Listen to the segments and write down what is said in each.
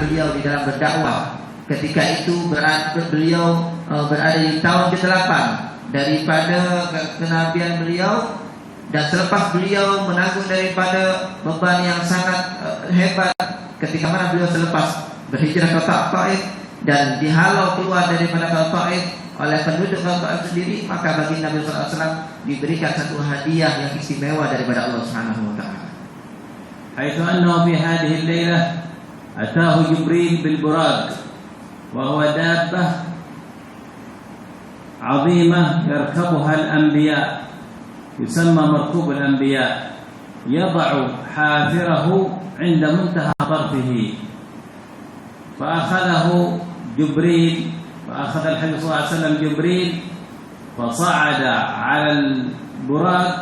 beliau di dalam berdakwah. Ketika itu beliau berada di tahun ke-8 daripada kenabian beliau, dan selepas beliau menanggung daripada beban yang sangat hebat ketika mana beliau selepas berhijrah ke Taif dan dihalau keluar daripada Taif oleh penduduk Taif sendiri, maka bagi Nabi sallallahu alaihi wasallam diberikan satu hadiah yang istimewa daripada Allah Subhanahu wa taala. حيث أنه في هذه الليلة أتاه جبريل بالبراق وهو دابة عظيمة يركبها الأنبياء، يسمى مركوب الأنبياء، يضع حافره عند منتهى طرفه، فأخذه جبريل، فأخذ الحبيب صلى الله عليه وسلم جبريل فصعد على البراق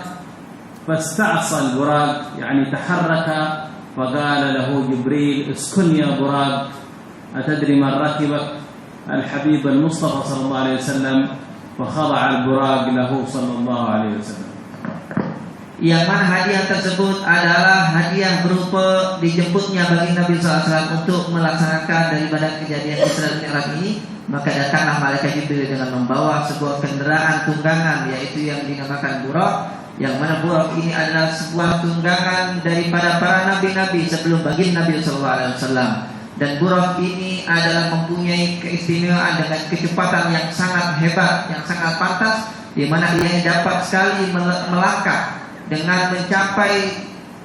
فاستعصى البراق، يعني تحرك، فقال له جبريل اسكن يا براق، أتدري من ركبك؟ الحبيب المصطفى صلى الله عليه وسلم، فخضع البراق له صلى الله عليه وسلم. Yang mana hadiah tersebut adalah hadiah berupa dijemputnya bagi Nabi SAW untuk melaksanakan daripada kejadian Isra Mi'raj ini. Maka datanglah malaikat Jibril dengan membawa sebuah kendaraan tunggangan, yaitu yang dinamakan burak, yang mana burak ini adalah sebuah tunggangan daripada para nabi-nabi sebelum baginda Nabi SAW. Dan burak ini adalah mempunyai keistimewaan dengan kecepatan yang sangat hebat, yang sangat pantas, di mana ia dapat sekali melangkah dengan mencapai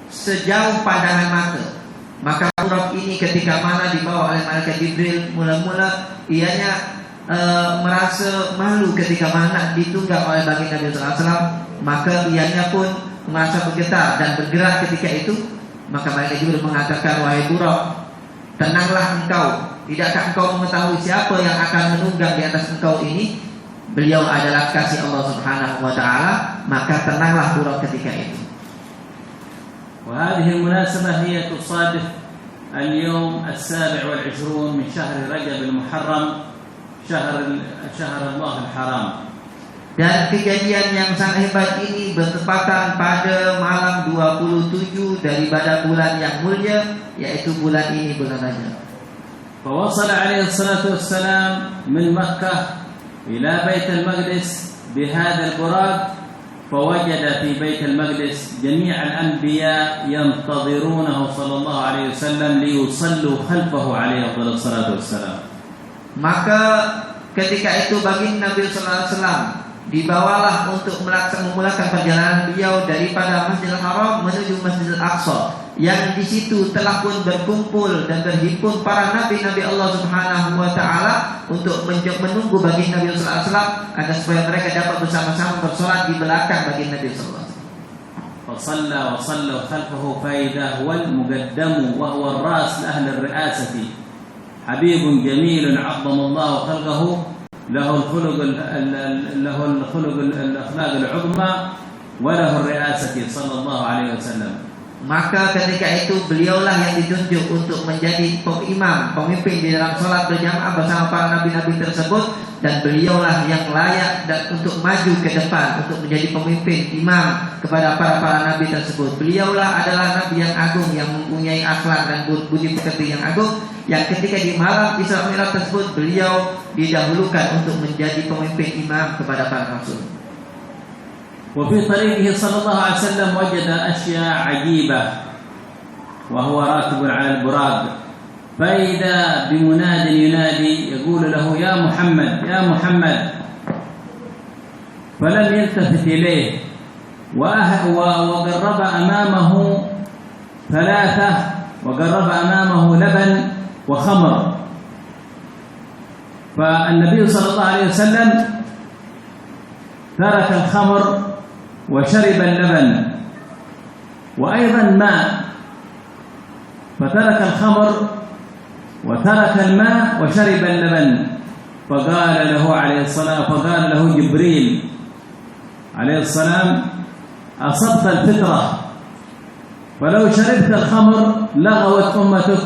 sejauh pandangan mata. Maka burak ini ketika mana dibawa oleh malaikat Jibril, mula-mula ianya merasa malu ketika mana ditunggang oleh baginda Nabi SAW. Maka ianya pun merasa bergetar dan bergerak ketika itu. Maka malaikat Jibril mengatakan, wahai burak, tenanglah engkau, tidakkah engkau mengetahui siapa yang akan menunggang di atas engkau ini? Beliau adalah kasih Allah Subhanahu wa taala, maka tenanglah burak ketika itu. وهذه المناسبة هي تصادف اليوم 27 من شهر رجب المحرم، شهر الله الحرام. Dan kejadian yang sangat hebat ini bertepatan pada malam 27 daripada bulan yang mulia, yaitu bulan ini, bulan Rajab. فوصل عليه الصلاة والسلام من مكة إلى بيت المقدس بهذا البراق، فوجد في بيت المقدس جميع الأنبياء ينتظرونه صلى الله عليه وسلم ليصلوا خلفه عليه أفضل الصلاة والسلام. Maka ketika itu baginda Nabi sallallahu alaihi wasallam dibawalah untuk memulakan perjalanan beliau daripada Masjidil Haram menuju Masjidil Aqsa, yang di situ telah pun berkumpul dan berhimpun para nabi-nabi Allah Subhanahu wa taala untuk menunggu baginda Nabi sallallahu alaihi wasallam agar supaya mereka dapat bersama-sama bersolat di belakang baginda Nabi sallallahu alaihi wasallam. فصلى وصلوا خلفه فإذا هو المقدم وهو الرأس لأهل الرئاسة، حبيب جميل عظم الله خلقه، له الخلق الأخلاق العظمى وله الرئاسة صلى الله عليه وسلم. Maka ketika itu beliaulah yang ditunjuk untuk menjadi imam, pemimpin di dalam sholat berjamaah bersama para nabi-nabi tersebut, dan beliaulah yang layak dan untuk maju ke depan untuk menjadi pemimpin, imam kepada para nabi tersebut. Beliaulah adalah nabi yang agung yang mempunyai akhlak dan budi pekerti yang agung, yang ketika di malam Isra Mi'raj tersebut beliau didahulukan untuk menjadi pemimpin imam kepada para rasul. وفي طريقه صلى الله عليه وسلم وجد أشياء عجيبة وهو راكب على البراق، فإذا بمناد ينادي يقول له يا محمد يا محمد، فلم يلتفت إليه، وقرب أمامه ثلاثة، وقرب أمامه لبن وخمر، فالنبي صلى الله عليه وسلم ترك الخمر وشرب اللبن وأيضا ماء، فترك الخمر وترك الماء وشرب اللبن، فقال له جبريل عليه السلام أصبت الفطرة، فلو شربت الخمر لغوت أمتك،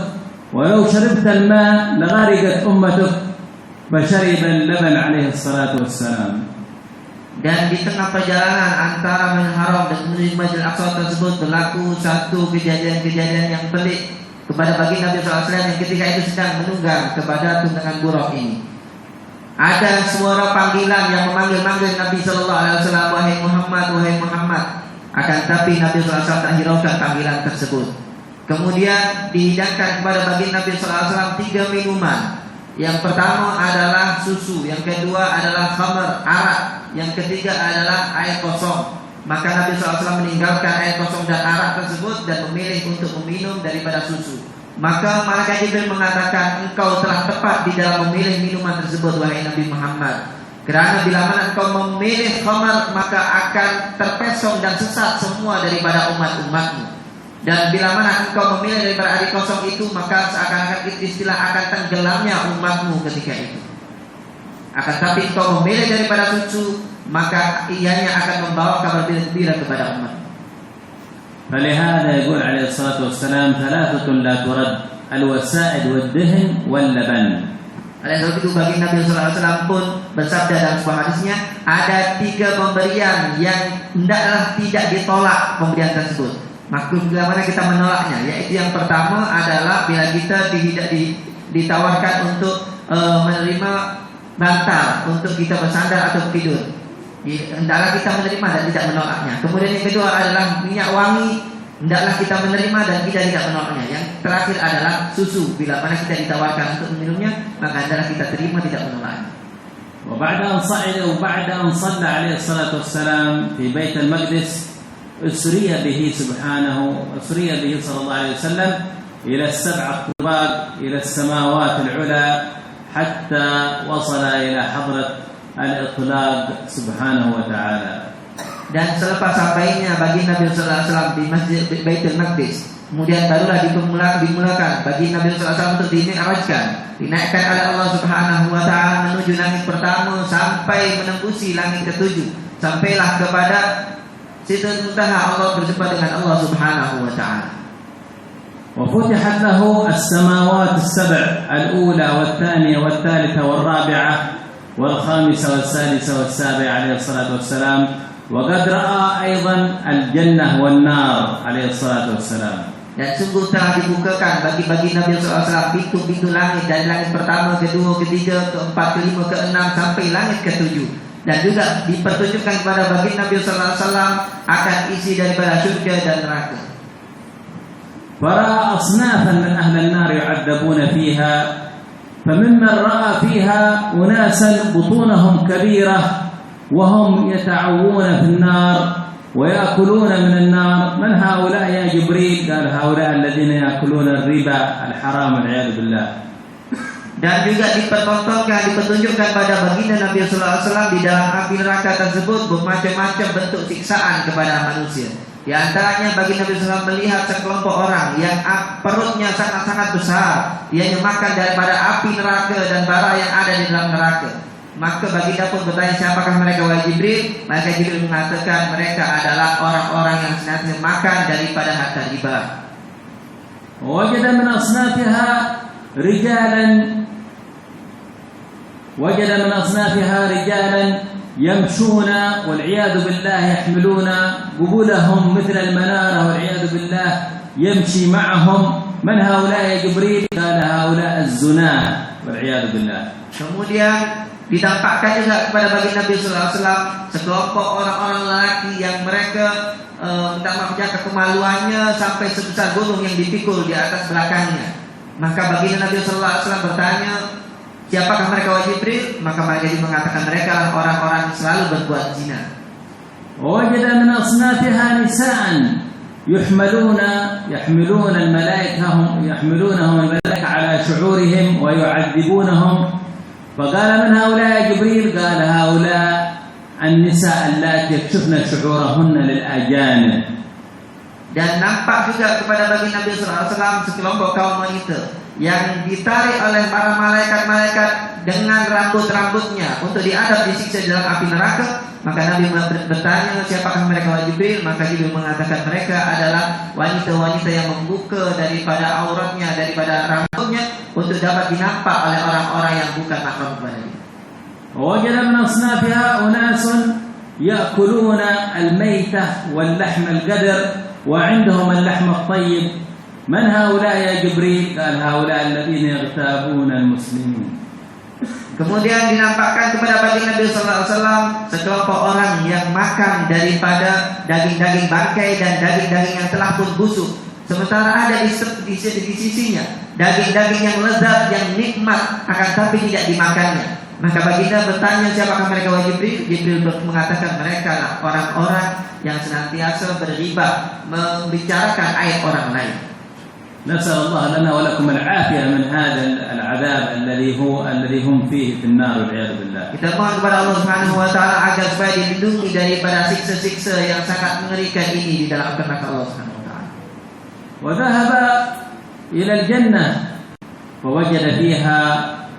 ولو شربت الماء لغرقت أمتك، فشرب اللبن عليه الصلاة والسلام. Dan di tengah perjalanan antara Masjidil Haram dan menuju Masjidil Aqsa tersebut berlaku satu kejadian-kejadian yang pelik, kepada baginda Nabi SAW yang ketika itu sedang menunggang kepada tunggangan buruk ini. Ada suara panggilan yang memanggil-manggil Nabi SAW, wahai Muhammad, wahai Muhammad. Akan tapi Nabi SAW tak hiraukan panggilan tersebut. Kemudian dihidangkan kepada baginda Nabi SAW 3 minuman. Yang pertama adalah susu, yang kedua adalah khamar, arak, yang ketiga adalah air kosong. Maka Nabi SAW meninggalkan air kosong dan arak tersebut dan memilih untuk meminum daripada susu. Maka malaikat Jibril mengatakan, engkau telah tepat di dalam memilih minuman tersebut, wahai Nabi Muhammad. Kerana bila mana engkau memilih khamar, maka akan terpesong dan sesat semua daripada umat-umatmu. Dan bila mana engkau memilih daripada air kosong itu, maka seakan-akan istilah akan tenggelamnya umatmu ketika itu. Akan tapi engkau memilih daripada susu, maka ianya akan membawa kabar gembira kepada umat. فلهذا يقول عليه الصلاة والسلام ثلاثة لا ترد الوسائد والدهن واللبن. Oleh sebab itu baginda Nabi SAW pun bersabda dalam sebuah hadisnya, ada 3 pemberian yang hendaklah tidak ditolak pemberian tersebut. Maka bila mana kita menolaknya, yaitu yang pertama adalah bila kita ditawarkan untuk menerima bantal untuk kita bersandar atau tidur. Hendaklah kita menerima dan tidak menolaknya. Kemudian yang kedua adalah minyak wangi, hendaklah kita menerima dan kita tidak menolaknya. Yang terakhir adalah susu. Bila mana kita ditawarkan untuk meminumnya, maka hendaklah kita terima, tidak menolaknya. وبعد أن صلى عليه الصلاة والسلام في بيت المقدس أسري به صلى الله عليه وسلم إلى ال7 الطباق إلى السماوات العلى حتى وصل إلى حضرة al-itlaq subhanahu wa ta'ala. Dan selepas sampainya baginda Nabi sallallahu alaihi wasallam di Masjid Baitul Maqdis, kemudian barulah dimulakan baginda Nabi sallallahu alaihi wasallam untuk dinaikkan oleh Allah Subhanahu wa taala menuju langit pertama sampai menembusi langit ke-7, sampailah kepada Sidratul Muntaha. Allah berjumpa dengan Allah Subhanahu wa taala. وفتحت له السماوات السبع الأولى والثانية والثالثة والرابعة والخامسة والسادسة والسابعة عليه الصلاة والسلام وقد رأى أيضا الجنة والنار عليه الصلاة والسلام. Dan sungguh telah dibukakan bagi Nabi SAW pintu-pintu langit, dari langit pertama, kedua, ketiga, keempat, kelima, keenam sampai langit ke-7. Dan juga dipertunjukkan kepada Nabi SAW akan isi daripada syurga dan neraka. فرأى أصنافا من أهل النار يعذبون فيها فممن رأى فيها أناسا بطونهم كبيرة وهم يتعوون في النار ويأكلون من النار. من هؤلاء يا جبريل؟ قال هؤلاء الذين يأكلون الربا الحرام والعياذ بالله. Dan juga dipertunjukkan pada baginda Nabi sallallahu alaihi wasallam di dalam api neraka tersebut bermacam-macam bentuk siksaan kepada manusia. Di antaranya baginda Nabi SAW melihat sekelompok orang yang perutnya sangat-sangat besar, ia makan daripada api neraka dan bara yang ada di dalam neraka. Maka baginda pun bertanya, siapakah mereka, wahai Jibril? Maka Jibril mengatakan mereka adalah orang-orang yang senantiasa makan daripada harta riba. وجد من أصنافها رجالا يمشون والعياذ بالله يحملون قبولهم مثل المنارة والعياذ بالله يمشي معهم. من هؤلاء يا جبريل؟ قال هؤلاء الزناة والعياذ بالله. Kemudian ditampakkan juga kepada baginda Nabi sallallahu alaihi wasallam sekelompok orang-orang lelaki yang mereka menjaga kemaluannya sampai sebesar gunung yang dipikul di atas belakangnya. Maka baginda Nabi sallallahu alaihi wasallam bertanya, siapakah mereka, wahai Jibril? Maka mereka mengatakan mereka adalah orang-orang yang selalu berbuat zina. ووجد من أصنافها نساء يحملونهم الملائكة على شعورهم ويعذبونهم. فقال من هؤلاء يا جبريل؟ قال هؤلاء النساء اللاتي يكشفن شعورهن للأجانب. Dan nampak juga kepada baginda Nabi sallallahu alaihi wasallam sekelompok kaum wanita yang ditarik oleh para malaikat-malaikat dengan rambut-rambutnya untuk diadab, disiksa dalam api neraka. Maka Nabi bertanya, siapakah mereka, wahai Jibril? Maka Jibril mengatakan mereka adalah wanita-wanita yang membuka daripada auratnya, daripada rambutnya untuk dapat dinampak oleh orang-orang yang bukan mahram kepadanya. ووجد من أصنافها أناس يأكلون الميتة واللحم القدر وعندهم اللحم الطيب من هؤلاء يا جبريل؟ قال هؤلاء الذين يغتابون المسلمين. Kemudian dinampakkan kepada baginda Nabi sallallahu alaihi wasallam sekelompok orang yang makan daripada daging-daging bangkai dan daging-daging yang telah pun busuk. Sementara ada di sisinya daging-daging yang lezat, yang nikmat, akan tapi tidak dimakannya. Maka baginda bertanya, siapakah mereka wahai Jibril? Jibril mengatakan, mereka lah orang-orang yang senantiasa berriba, membicarakan aib orang lain. نسأل الله لنا ولكم العافية من هذا العذاب الذي هم فيه في النار والعياذ بالله. Kita mohon kepada Allah Subhanahu wa taala agar supaya dilindungi daripada siksa-siksa yang sangat mengerikan ini di dalam neraka Allah Subhanahu wa taala. وذهب إلى الجنة فوجد فيها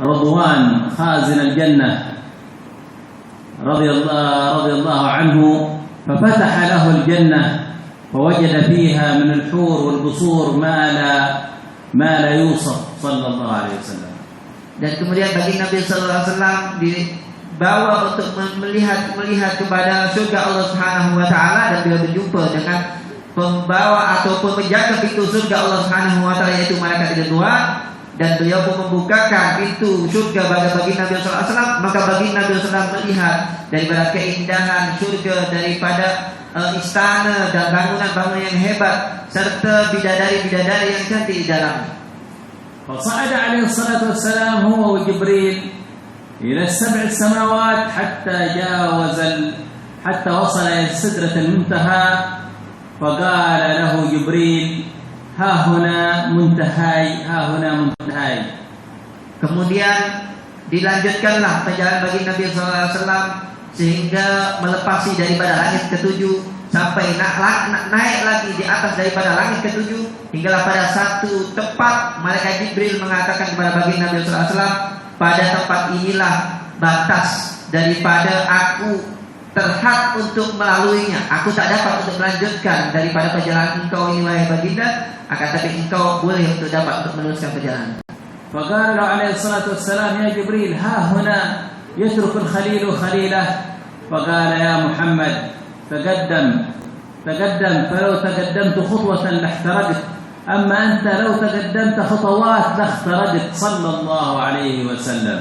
رضوان خازن الجنة رضي الله عنه، ففتح له الجنة فوجد فيها من الحور والقصور ما لا يوصف صلى الله عليه وسلم. Dan kemudian bagi Nabi sallallahu alaihi wasallam dibawa untuk melihat kepada surga Allah Subhanahu wa taala, dan beliau berjumpa dengan pembawa ataupun penjaga pintu surga Allah Subhanahu wa taala, yaitu malaikat Ridwan, dan beliau pun membukakan pintu surga bagi Nabi sallallahu alaihi wasallam. Maka bagi Nabi sallallahu alaihi wasallam melihat daripada keindahan surga, daripada istana dan bangunan-bangunan yang hebat, serta bidadari-bidadari yang cantik di dalamnya. فصعد عليه الصلاة والسلام هو وجبريل إلى السبع السماوات حتى وصل إلى سدرة المنتهى، فقال له جبريل ها هنا منتهاي. Kemudian dilanjutkanlah perjalanan bagi Nabi sallallahu alaihi wasallam sehingga melepasi daripada langit ketujuh sampai naik lagi di atas daripada langit ketujuh, hinggalah pada satu tempat malaikat Jibril mengatakan kepada baginda Nabi sallallahu alaihi wasallam, pada tempat inilah batas daripada aku terhad untuk melaluinya. Aku tak dapat untuk melanjutkan daripada perjalanan engkau ini wahai baginda, akan tapi engkau boleh untuk dapat untuk meneruskan perjalanan. فقال له عليه الصلاة والسلام يا جبريل ها هنا يترك الخليل خليله، فقال يا محمد تقدم فلو تقدمت خطوة لاحترقت، أما أنت لو تقدمت خطوات لاخترقت صلى الله عليه وسلم.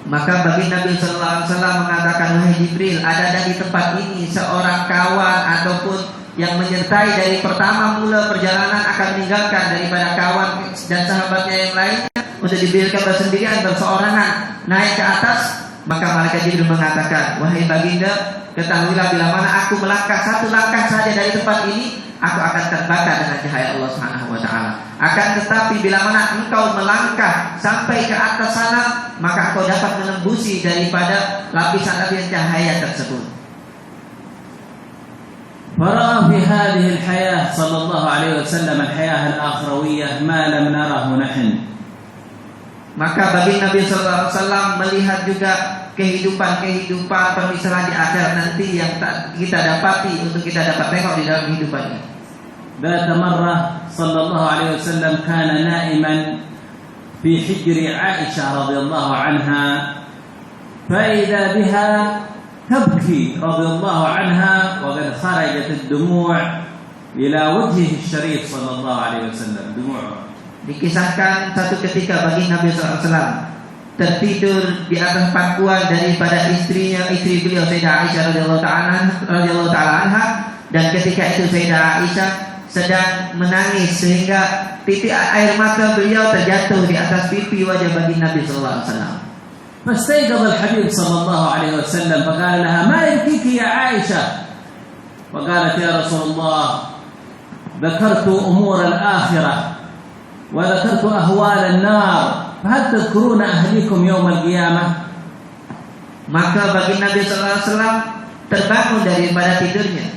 Maka bagi Nabi sallallahu alaihi wasallam mengatakan, wahai Jibril, ada di tempat ini seorang kawan ataupun yang menyertai dari pertama mula perjalanan akan meninggalkan daripada kawan dan sahabatnya yang lainnya untuk dibiarkan bersendirian berseorangan naik ke atas. Maka malaikat Jibril mengatakan, wahai baginda, ketahuilah bila mana aku melangkah satu langkah saja dari tempat ini, aku akan terbakar dengan cahaya Allah Subhanahu wa taala. Akan tetapi bila mana engkau melangkah sampai ke atas sana, maka engkau dapat menembusi daripada lapisan-lapisan cahaya tersebut. فرأى في هذه الحياة صلى الله عليه وسلم الحياة الآخروية ما لم نره نحن. Maka bagi Nabi sallallahu alaihi wasallam melihat juga kehidupan permisalan di akhirat nanti yang tak kita dapati untuk kita dapat tengok di dalam kehidupan ini. ذات مرة صلى الله عليه وسلم كان نائما في حجر عائشة رضي الله عنها، فإذا بها تبكي رضي الله عنها وقد خرجت الدموع إلى وجهه الشريف صلى الله عليه وسلم دموعه. Dikisahkan satu ketika bagi Nabi SAW tertidur di atas pangkuan daripada istri beliau Sayyidah Aisyah radhiyallahu taala anha, dan ketika itu Sayyidah Aisyah sedang menangis sehingga titik air mata beliau terjatuh di atas pipi wajah bagi Nabi SAW. فاستيقظ الحبيب صلى الله عليه وسلم فقال لها ما يبكيك يا عائشة؟ فقالت يا رسول الله ذكرت أمور الآخرة وذكرت أهوال النار فهل تذكرون أهليكم يوم القيامة؟ Maka bagi Nabi SAW terbangun daripada tidurnya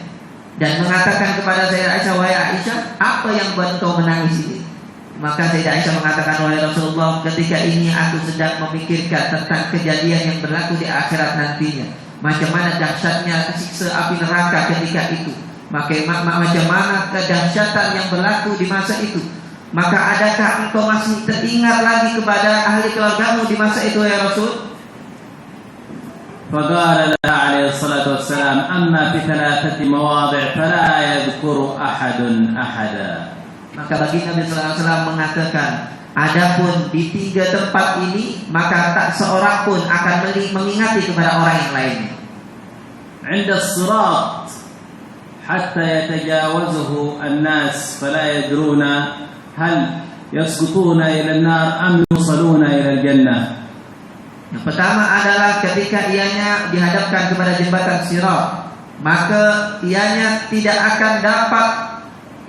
dan mengatakan kepada Sayyidah Aisyah, wahai Aisyah, apa yang buat engkau menangis ini? Maka Sayyidah Aisyah mengatakan, wahai Rasulullah, ketika ini aku sedang memikirkan tentang kejadian yang berlaku di akhirat nantinya. Macam mana dahsyatnya siksa api neraka ketika itu. Macam mana kedahsyatan yang berlaku di masa itu. Maka adakah engkau masih teringat lagi kepada ahli keluargamu di masa itu ya Rasul? فقال لها عليه الصلاة والسلام أما في 3 مواضع فلا يذكر أحد أحدا. Maka bagi Nabi sallallahu alaihi wasallam mengatakan, adapun di 3 tempat ini maka tak seorang pun akan mengingati kepada orang yang lainnya. عند الصراط حتى يتجاوزه الناس فلا يدرون هل يسقطون إلى النار أم يوصلون إلى الجنة. Yang pertama adalah ketika ianya dihadapkan kepada jembatan Sirat, maka ianya tidak akan dapat,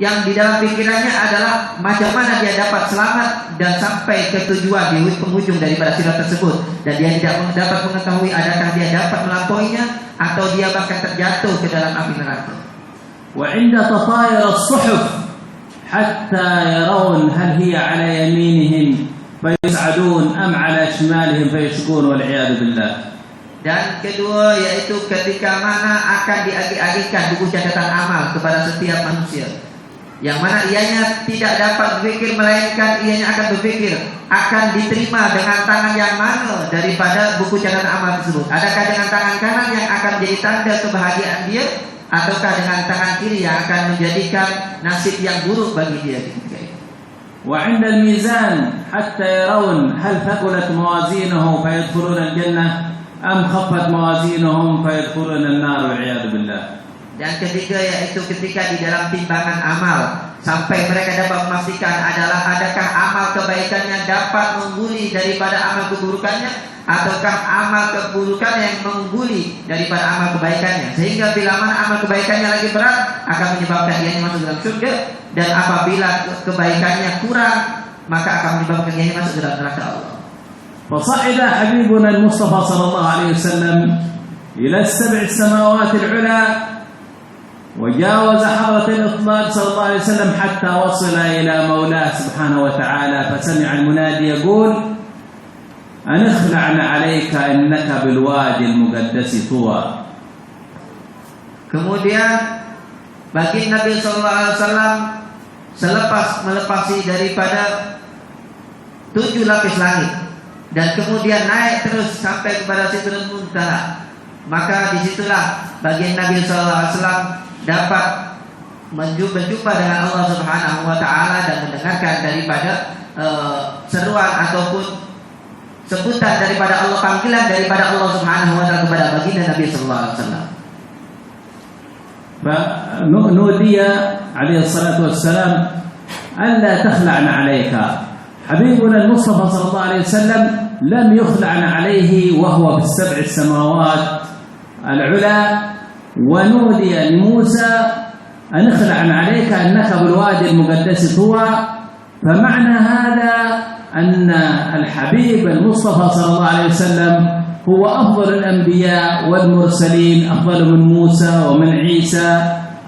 yang di dalam pikirannya adalah macam mana dia dapat selamat dan sampai ke tujuan di penghujung daripada sirat tersebut, dan dia tidak dapat mengetahui adakah dia dapat melampauinya atau dia bahkan terjatuh ke dalam api neraka. وعند تطاير الصحف حتى يرون هل هي على يمينهم فيسعدون أم على شمالهم فيشقون والعياذ بالله. Dan kedua yaitu ketika mana akan diagih-agihkan buku catatan amal kepada setiap manusia, yang mana ianya tidak dapat berpikir, melainkan ianya akan berpikir akan diterima dengan tangan yang mana daripada buku catatan amal tersebut. Adakah dengan tangan kanan yang akan menjadi tanda kebahagiaan dia, ataukah dengan tangan kiri yang akan menjadikan nasib yang buruk bagi dia ketika itu. وعند الميزان حتى يرون هل ثقلت موازينه فيدخلون الجنة أم خفت موازينهم فيدخلون النار والعياذ بالله. Dan ketiga yaitu ketika di dalam timbangan amal, sampai mereka dapat memastikan adalah adakah amal kebaikannya dapat mengungguli daripada amal keburukannya, ataukah amal keburukannya yang mengungguli daripada amal kebaikannya, sehingga bila mana amal kebaikannya lagi berat akan menyebabkan dia masuk dalam surga, dan apabila kebaikannya kurang maka akan menyebabkan dia masuk dalam neraka Allah. فصعد حبيبنا المصطفى صلى الله عليه وسلم إلى السبع السماوات العلى وجاوز حضرة الإطلاق صلى الله عليه وسلم حتى وصل إلى مولاه سبحانه وتعالى، فسمع المنادي يقول أن اخلعنا عليك إنك بالوادي المقدس طوى. Kemudian bagi Nabi sallallahu alaihi wasallam selepas melepasi daripada 7 lapis langit dan kemudian naik terus sampai kepada Sidratul Muntaha, maka disitulah bagi Nabi sallallahu alaihi wasallam dapat berjumpa dengan Allah Subhanahu wa taala dan mendengarkan daripada seruan ataupun sebutan daripada Allah, panggilan daripada Allah Subhanahu wa taala kepada baginda Nabi sallallahu alaihi wasallam. فنودي عليه الصلاة والسلام ألا تخلعنا عليك. حبيبنا المصطفى صلى الله عليه وسلم لم يخلعنا عليه وهو في السبع السماوات العلى، ونودي لموسى أن اخلعنا عليك أنك بالوادي المقدس طوى. فمعنى هذا أن الحبيب المصطفى صلى الله عليه وسلم هو أفضل الأنبياء والمرسلين، أفضل من موسى ومن عيسى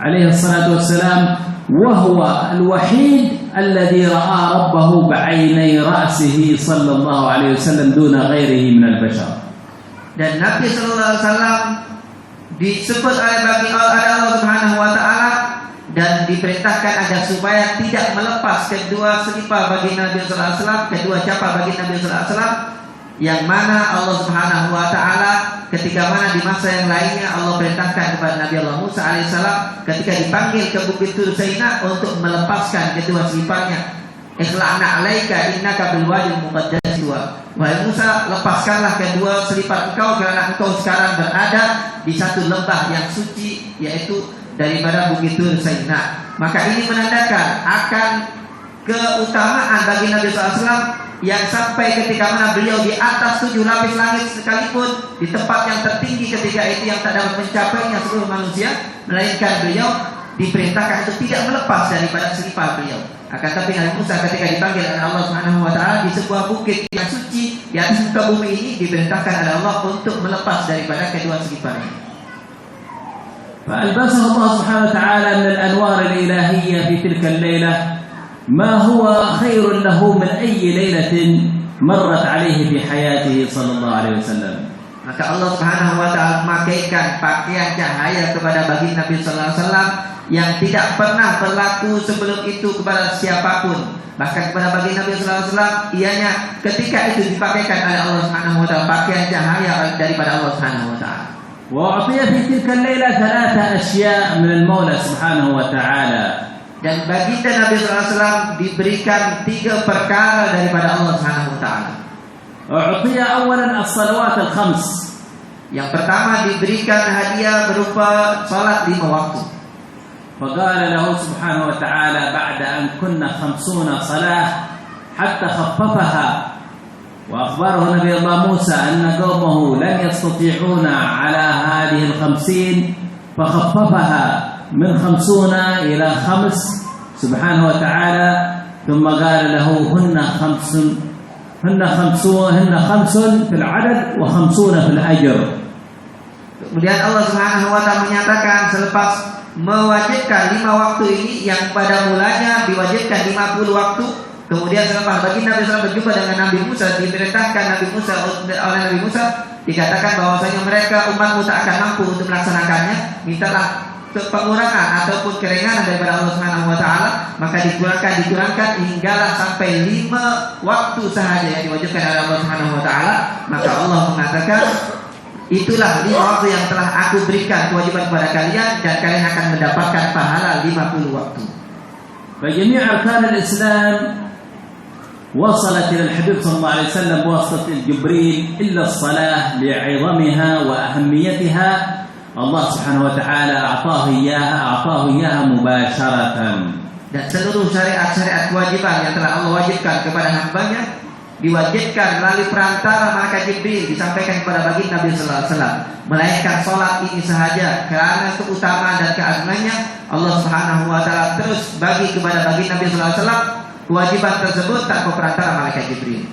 عليه الصلاة والسلام، وهو الوحيد الذي رأى ربه بعيني رأسه صلى الله عليه وسلم دون غيره من البشر. Dan Nabi sallallahu alaihi wasallam disebut oleh Allah Subhanahu wa taala dan diperintahkan agar supaya tidak melepas kedua selipar bagi Nabi sallallahu alaihi wasallam, kedua capa bagi Nabi sallallahu alaihi wasallam, yang mana Allah Subhanahu wa taala ketika mana di masa yang lainnya Allah perintahkan kepada Nabi Allah Musa alaihissalam ketika dipanggil ke Bukit Tur Saina untuk melepaskan kedua seliparnya. Ikhla'na 'alaika innaka bil wadil muqaddas wa. Wahai Musa, lepaskanlah kedua selipar engkau kerana engkau sekarang berada di satu lembah yang suci, yaitu daripada Bukit Tur Saina. Maka ini menandakan akan keutamaan bagi Nabi SAW yang sampai ketika mana beliau di atas 7 lapis langit sekalipun, di tempat yang tertinggi ketika itu yang tak dapat mencapainya seluruh manusia, melainkan beliau diperintahkan untuk tidak melepas daripada selipar beliau. Akan tapi Nabi Musa ketika dipanggil oleh Allah Subhanahu wa taala di sebuah bukit yang suci di atas muka bumi ini, diperintahkan oleh Allah untuk melepas daripada kedua selipar ini. فألبسه الله سبحانه وتعالى من الأنوار الإلهية في تلك الليلة ما هو خير له من أي ليلة مرت عليه في حياته صلى الله عليه وسلم. Maka Allah Subhanahu wa taala memakaikan pakaian cahaya kepada baginda Nabi sallallahu alaihi wasallam yang tidak pernah berlaku sebelum itu kepada siapapun. Bahkan kepada baginda Nabi sallallahu alaihi wasallam ianya ketika itu dipakaikan oleh Allah Subhanahu wa taala pakaian cahaya daripada Allah Subhanahu wa taala. وأعطي في تلك الليلة 3 أشياء من المولى سبحانه وتعالى. Dan baginda Nabi SAW diberikan 3 perkara daripada Allah Subhanahu wa taala. أعطي أولا الصلوات الخمس. Yang pertama diberikan hadiah berupa salat 5 waktu. فقال له سبحانه وتعالى بعد أن كنا 50 صلاة حتى خففها، وأخبره نبي الله موسى أن قومه لن يستطيعون على هذه 50 فخففها من 50 إلى 5 سبحانه وتعالى، ثم قال له هن 5 في العدد و50 في الأجر. Kemudian Allah Subhanahu wa taala menyatakan selepas mewajibkan 5 waktu ini yang pada mulanya diwajibkan 50 waktu, kemudian selepas baginda Nabi SAW berjumpa dengan Nabi Musa, diperintahkan Nabi Musa oleh Nabi Musa, dikatakan bahwasanya mereka umatmu tak akan mampu untuk melaksanakannya, mintalah pengurangan ataupun keringanan daripada Allah Subhanahu wa taala, maka dikurangkan hinggalah sampai 5 waktu sahaja yang diwajibkan oleh Allah Subhanahu wa taala. Maka Allah mengatakan, itulah 5 waktu yang telah aku berikan kewajiban kepada kalian, dan kalian akan mendapatkan pahala 50 waktu. فجميع أركان الإسلام وصلت إلى الحبيب صلى الله عليه وسلم بواسطة جبريل إلا الصلاة لعظمها وأهميتها. Allah Subhanahu wa taala a'tahu iyaha mubasharatan. Dan seluruh syariat-syariat kewajiban yang telah Allah wajibkan kepada hambanya diwajibkan melalui perantara malaikat Jibril, disampaikan kepada baginda Nabi sallallahu alaihi wasallam. Melainkan salat ini sahaja, karena keutamaan dan keagungannya Allah Subhanahu wa taala terus bagi kepada baginda Nabi sallallahu alaihi wasallam kewajiban tersebut tanpa perantara malaikat Jibril.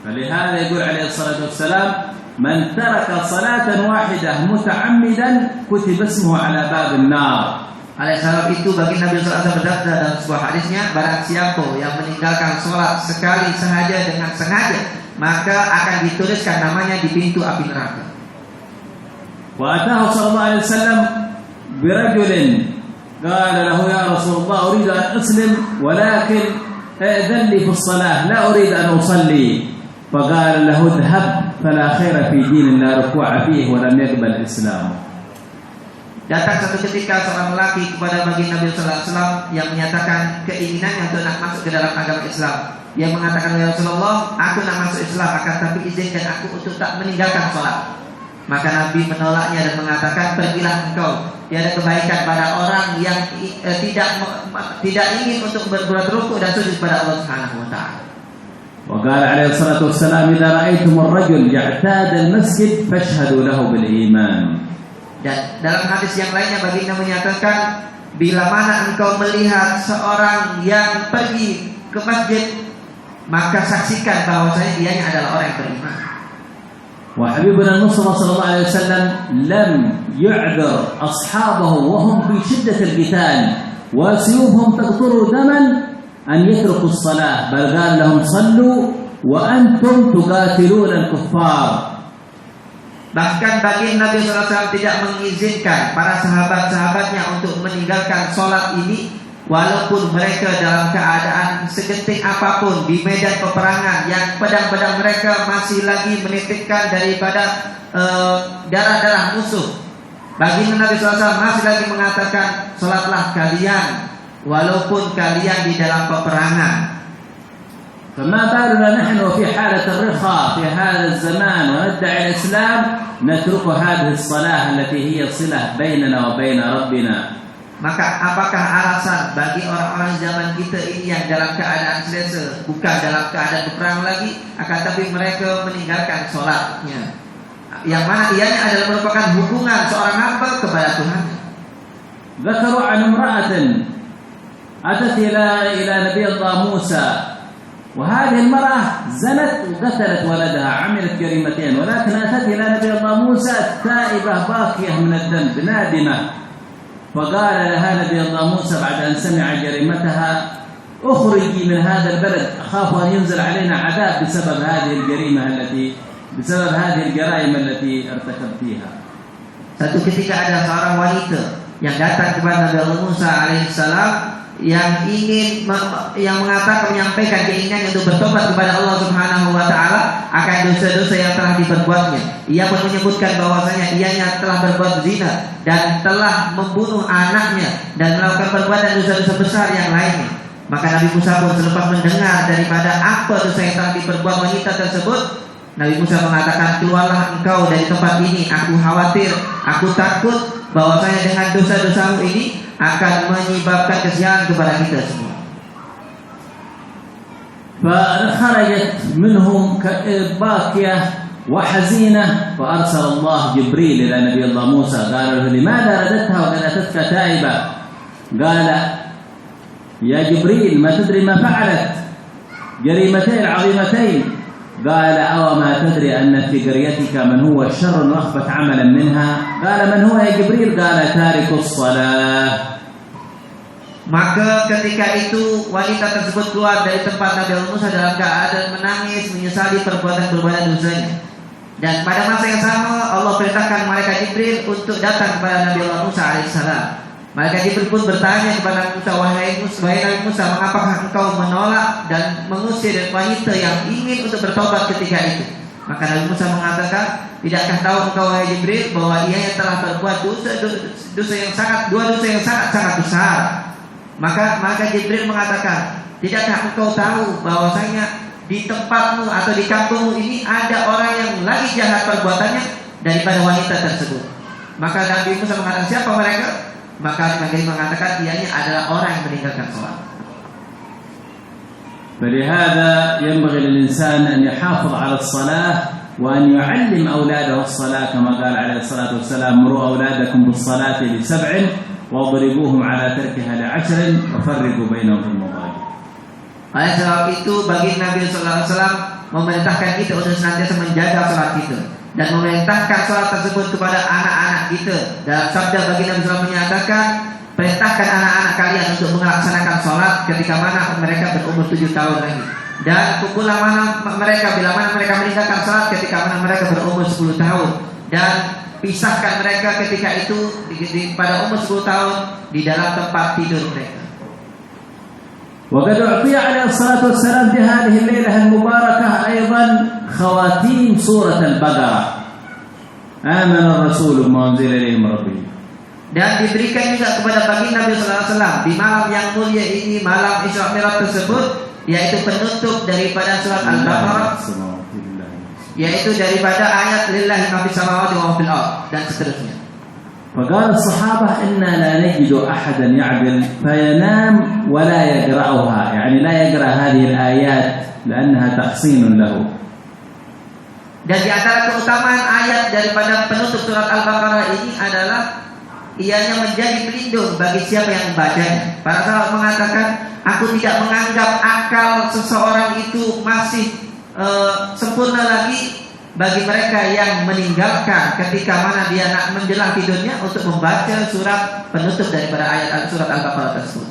فلهذا يقول عليه الصلاة والسلام من ترك صلاة واحدة متعمدا كتب اسمه على باب النار. Oleh sebab itu baginda Nabi sallallahu alaihi wasallam bersabda dalam sebuah hadisnya, barang siapa yang meninggalkan salat sekali sahaja dengan sengaja, maka akan dituliskan namanya di pintu api neraka. وأتاه صلى الله عليه وسلم برجل قال له يا رسول الله أريد أن أسلم ولكن ائذن لي في الصلاة لا أريد أن أصلي، فقال له اذهب فلا خير في دين لا ركوع فيه ولم يقبل الإسلام. Datang satu ketika seorang lelaki kepada baginda Nabi sallallahu alaihi wasallam yang menyatakan keinginannya untuk nak masuk ke dalam agama Islam. Dia mengatakan, ya Rasulullah, aku nak masuk Islam, akan tapi izinkan aku untuk tak meninggalkan salat. Maka Nabi menolaknya dan mengatakan, pergilah engkau, tiada kebaikan pada orang yang tidak ingin untuk berbuat rukuk dan sujud kepada Allah Subhanahu wa taala. وقال عليه الصلاة والسلام إذا رأيتم الرجل يعتاد المسجد فاشهدوا له بالإيمان. Dan dalam hadis yang lainnya baginda menyatakan, bila mana engkau melihat seorang yang pergi ke masjid, maka saksikan bahwasanya dianya adalah orang yang beriman. وحبيبنا المصطفى صلى الله عليه وسلم لم يعذر أصحابه وهم في شدة القتال وسيوفهم تقطر دما أن يتركوا الصلاة، بل قال لهم صلوا وأنتم تقاتلون الكفار. Bahkan baginda Nabi SAW tidak mengizinkan para sahabat-sahabatnya untuk meninggalkan sholat ini, walaupun mereka dalam keadaan segenting apapun di medan peperangan yang pedang-pedang mereka masih lagi menitikkan daripada darah-darah musuh. Baginda Nabi SAW masih lagi mengatakan, sholatlah kalian walaupun kalian di dalam peperangan. فما بالنا نحن في حالة الرخاء في هذا الزمان وندعي الإسلام نترك هذه الصلاة التي هي صلة بيننا وبين ربنا. Maka apakah alasan bagi orang-orang zaman kita ini yang dalam keadaan selesa, bukan dalam keadaan berperang lagi, akan tapi mereka meninggalkan sholatnya, yang mana ianya adalah merupakan hubungan seorang hamba kepada Tuhan. ذكروا عن امرأة أتت إلى نبي الله موسى، وهذه المرأة زنت وقتلت ولدها، عملت جريمتين، ولكن أتت إلى نبي الله موسى تائبة باكية من الذنب نادمة، فقال لها نبي الله موسى بعد أن سمع جريمتها اخرجي من هذا البلد، أخاف أن ينزل علينا عذاب بسبب هذه الجرائم التي ارتكبتيها. Satu ketika ada seorang wanita yang datang kepada Nabi Allah Musa alaihissalam yang ingin yang menyampaikan keinginannya untuk bertobat kepada Allah Subhanahu wa taala akan dosa-dosa yang telah diperbuatnya. Ia pun menyebutkan bahwasanya ianya telah berbuat zina dan telah membunuh anaknya dan melakukan perbuatan dosa-dosa besar yang lainnya. Maka Nabi Musa pun selepas mendengar daripada apa dosa yang telah diperbuat wanita tersebut, Nabi Musa mengatakan, keluarlah engkau dari tempat ini, aku khawatir, aku takut bahwasanya dengan dosa-dosamu ini akan menyebabkan kesialan kepada kita semua. فخرجت منهم باكية وحزينة فأرسل الله جبريل إلى نبي الله موسى قال له لماذا رددتها وقد أتتك تائبة؟ قال يا جبريل ما تدري ما فعلت جريمتين عظيمتين. قال أوما تدري أن في قريتك من هو شر وأخبث عملا منها؟ قال من هو يا جبريل؟ قال تارك الصلاة. Maka ketika itu wanita tersebut keluar dari tempat Nabi Musa dalam keadaan menangis menyesali perbuatan-perbuatan dosanya. Dan pada masa yang sama Allah perintahkan malaikat Jibril untuk datang kepada Nabi Musa alaihissalam. Malaikat Jibril pun bertanya kepada Nabi Musa, wahai Nabi Musa, mengapakah engkau menolak dan mengusir wanita yang ingin untuk bertobat ketika itu? Maka Nabi Musa mengatakan, tidakkah tahu engkau wahai Jibril bahwa ia yang telah berbuat dosa yang sangat besar. Maka Jibril mengatakan, tidakkah engkau tahu bahwasanya di tempatmu atau di kampungmu ini ada orang yang lagi jahat perbuatannya daripada wanita tersebut? Maka Nabi Musa mengatakan, siapa mereka? Maka Nabi mengatakan, ianya adalah orang yang meninggalkan sholat. فلهذا ينبغي للإنسان أن يحافظ على الصلاة وأن يعلم أولاده الصلاة كما قال عليه الصلاة والسلام مروا أولادكم بالصلاة ل7 واضربوهم على تركها ل10 وفرقوا بينهم في المضاجع. Oleh sebab itu bagi Nabi Sallallahu Alaihi Wasallam memerintahkan kita untuk senantiasa menjaga sholat kita dan memerintahkan sholat tersebut kepada anak-anak kita. Dalam sabda bagi Nabi SAW menyatakan, perintahkan anak-anak kalian untuk melaksanakan sholat ketika mana mereka berumur 7 tahun lagi. Dan pukullah mereka bila mana mereka meninggalkan sholat ketika mana mereka berumur 10 tahun. Dan pisahkan mereka ketika itu pada umur 10 tahun di dalam tempat tidur mereka. وقد أعطي عليه الصلاة والسلام في هذه الليلة المباركة أيضا خواتيم سورة البقرة آمن الرسول بما أنزل إليه من ربه. Dan diberikan juga kepada baginda Nabi Sallallahu Alaihi Wasallam di malam yang mulia ini, malam Isra Mi'raj tersebut, yaitu penutup daripada surat Al-Baqarah, yaitu daripada ayat lillahi ma fis samawati wa ma fil ardh dan seterusnya. فقال الصحابة إنا لا نجد أحدا يعدل فينام ولا يقرأها، يعني لا يقرأ هذه الآيات لأنها تحصين له. Dan di antara keutamaan ayat daripada penutup surat Al-Baqarah ini adalah ianya menjadi pelindung bagi siapa yang membacanya. Para sahabat mengatakan, aku tidak menganggap akal seseorang itu masih sempurna lagi bagi mereka yang meninggalkan ketika mana dia nak menjelang tidurnya untuk membaca surat penutup daripada ayat surat Al-Baqarah tersebut.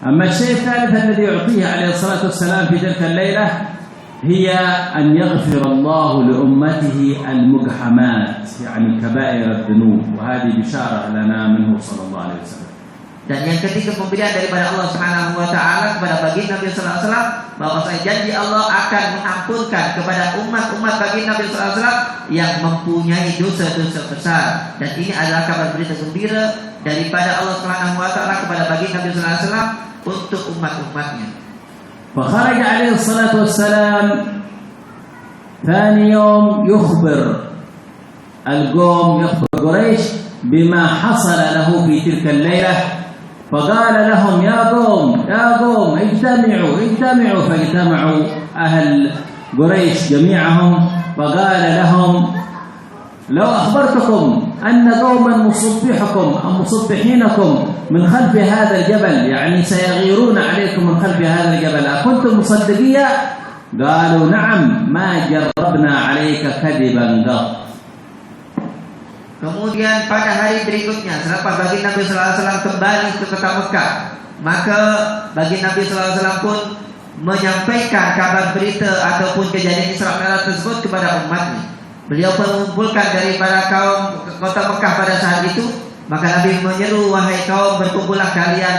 أما الشيء الثالث الذي يعطيه عليه الصلاة والسلام في تلك الليلة هي أن يغفر الله لأمته المقحمات يعني كبائر الذنوب وهذه بشارة لنا منه صلى الله عليه وسلم. Dan yang ketiga pemberian daripada Allah Subhanahu wa taala kepada baginda Nabi sallallahu alaihi wasallam bahwasanya janji Allah akan mengampunkan kepada umat-umat baginda Nabi sallallahu alaihi wasallam yang mempunyai dosa-dosa besar. Dan ini adalah kabar berita gembira daripada Allah Subhanahu wa taala kepada baginda Nabi sallallahu alaihi wasallam untuk umat-umatnya. فخرج عليه الصلاة والسلام ثاني يوم يخبر القوم يخبر قريش بما حصل له في تلك الليلة فقال لهم يا قوم اجتمعوا فاجتمعوا أهل قريش جميعهم فقال لهم لو أخبرتكم أن قوما مصبحينكم من خلف هذا الجبل يعني سيغيرون عليكم من خلف هذا الجبل أكنتم مصدقية؟ قالوا نعم ما جربنا عليك كذبا قط. Kemudian pada hari berikutnya selepas baginda Nabi sallallahu alaihi wasallam kembali ke kota Mekah, maka baginda Nabi sallallahu alaihi wasallam pun menyampaikan kabar berita ataupun kejadian Isra Mi'raj tersebut kepada umatnya. Beliau pun mengumpulkan daripada kaum kota Mekah pada saat itu Maka Nabi menyeru, wahai kaum, berkumpullah kalian.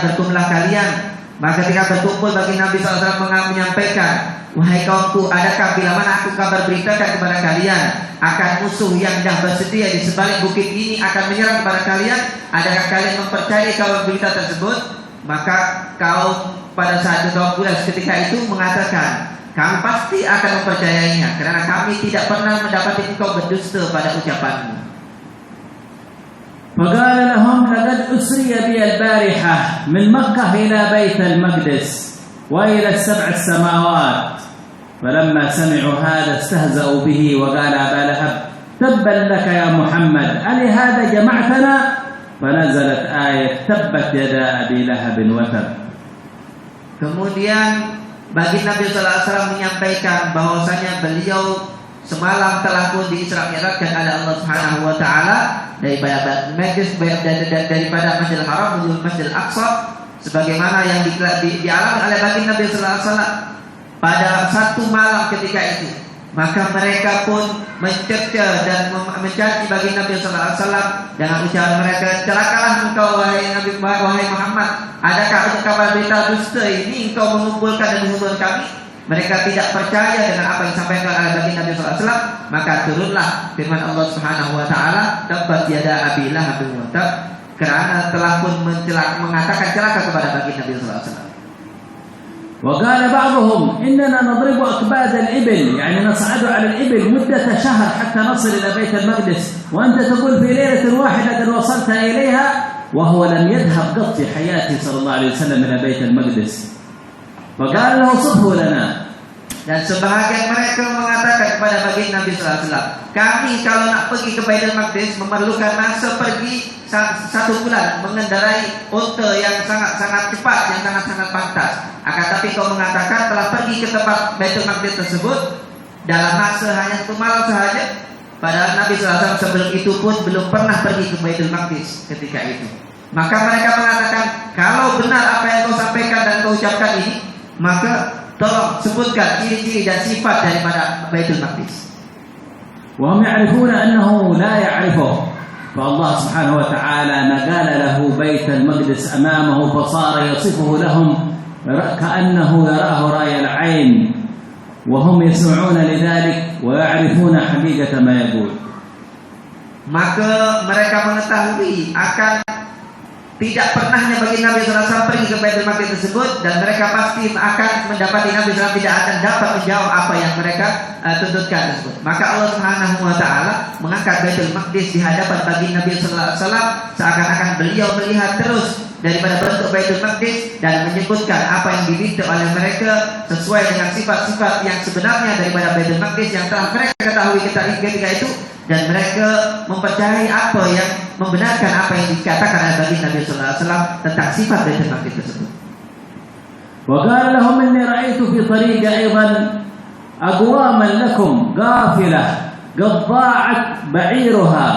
Maka ketika berkumpul, bagi Nabi SAW menyampaikan, wahai kaumku, adakah bila mana aku kabar beritakan kepada kalian akan musuh yang dah bersedia di sebalik bukit ini akan menyerang kepada kalian? Adakah kalian mempercayai kabar berita tersebut? Maka kaum pada saat kaum Quraisy ketika itu mengatakan, kami pasti akan mempercayainya, karena kami tidak pernah mendapati engkau berdusta pada ucapanmu. فقال لهم لقد أسري بي البارحة من مكة إلى بيت المقدس وإلى السبع السماوات. فلما سمعوا هذا استهزأوا به وقال أبا لهب تبا لك يا محمد ألهذا جمعتنا؟ فنزلت آية تبت يدا أبي لهب وتب. Kemudian baginda Nabi sallallahu alaihi wasallam menyampaikan bahwasanya beliau semalam telah pun diisra mi'rajkan oleh Allah Subhanahu wa taala daripada Masjidil Haram menuju Masjidil Aqsa, sebagaimana yang dialami oleh baginda Nabi sallallahu alaihi wasallam pada satu malam ketika itu. Maka mereka pun mencerca dan mencaci baginda Nabi sallallahu alaihi wasallam dengan ucapan mereka, celakalah engkau wahai Muhammad, adakah untuk kabar berita dusta ini engkau mengumpulkan dan menghubungkan kami? Mereka tidak percaya dengan apa yang disampaikan oleh baginda Nabi sallallahu alaihi wasallam. Maka turunlah firman Allah Subhanahu wa taala, tabbat yada Abi Lahab wa tab, kerana telah pun mengatakan celaka kepada baginda Nabi sallallahu alaihi wasallam. وقال بعضهم إننا نضرب أكباد الإبل، يعني نصعد على الإبل مدة شهر حتى نصل إلى بيت المقدس، وأنت تقول في ليلة واحدة قد وصلت إليها، وهو لم يذهب قط في حياته صلى الله عليه وسلم إلى بيت المقدس. فقال له صفه لنا. Dan sebahagian mereka mengatakan kepada baginda Nabi sallallahu alaihi wasallam, kami kalau nak pergi ke Baitul Maqdis memerlukan masa pergi 1 bulan mengendarai unta yang sangat-sangat cepat, yang sangat-sangat pantas. Akan tapi kau mengatakan telah pergi ke tempat Baitul Maqdis tersebut dalam masa hanya 1 malam sahaja. Padahal Nabi sallallahu alaihi wasallam sebelum itu pun belum pernah pergi ke Baitul Maqdis ketika itu. Maka mereka mengatakan, kalau benar apa yang kau sampaikan dan kau ucapkan ini, maka tolong sebutkan ciri-ciri dan sifat daripada Baitul Maqdis. وهم يعرفون أنه لا يعرفه، فالله سبحانه وتعالى نقل له بيت المقدس أمامه فصار يصفه لهم كأنه يراه رأي العين، وهم يسمعون لذلك ويعرفون حقيقة ما يقول. Maka mereka mengetahui akan tidak pernahnya bagi Nabi SAW pergi ke Baitul Maqdis tersebut, dan mereka pasti akan mendapati Nabi SAW tidak akan dapat menjawab apa yang mereka tuntutkan tersebut. Maka Allah Subhanahu wa taala mengangkat Baitul Maqdis di hadapan bagi Nabi SAW, seakan-akan beliau melihat terus daripada bentuk Baitul Maqdis dan menyebutkan apa yang diminta oleh mereka sesuai dengan sifat-sifat yang sebenarnya daripada Baitul Maqdis yang telah mereka ketahui ketika itu, dan mereka mempercayai apa yang membenarkan apa yang dikatakan oleh baginda Nabi sallallahu alaihi wasallam tentang sifat Baitul Maqdis tersebut. وقال لهم إني رأيت في طريق أيضا أقواما لكم قافلة قد ضاعت بعيرها،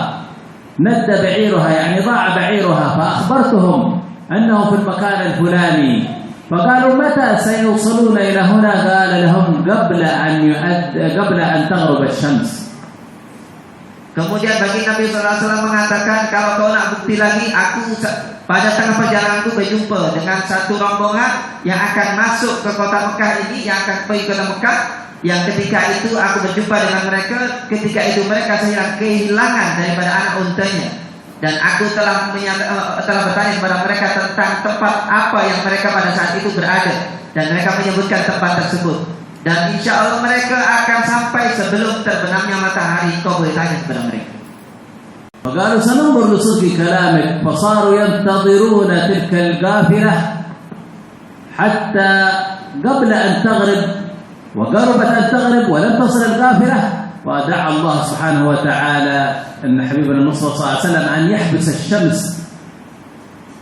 ند بعيرها يعني ضاع بعيرها، فأخبرتهم أنه في المكان الفلاني، فقالوا متى سيوصلون إلى هنا؟ قال لهم قبل أن تغرب الشمس. Kemudian baginda Nabi sallallahu alaihi wasallam mengatakan, kalau kau nak bukti lagi, aku pada tengah perjalananku berjumpa dengan satu rombongan yang akan masuk ke kota Mekah ini, yang akan pergi ke kota Mekah, yang ketika itu aku berjumpa dengan mereka, ketika itu mereka kehilangan daripada anak untanya, dan aku telah bertanya kepada mereka tentang tempat apa yang mereka pada saat itu berada, dan mereka menyebutkan tempat tersebut. Dan insya Allah mereka akan sampai sebelum terbenamnya matahari. Kau boleh tanya kepada mereka. فقالوا سننظر لصدق كلامك، فصاروا ينتظرون تلك القافلة حتى قبل أن تغرب، وقربت أن تغرب ولم تصل القافلة، ودعا الله سبحانه وتعالى أن حبيبنا المصطفى صلى الله عليه وسلم أن يحبس الشمس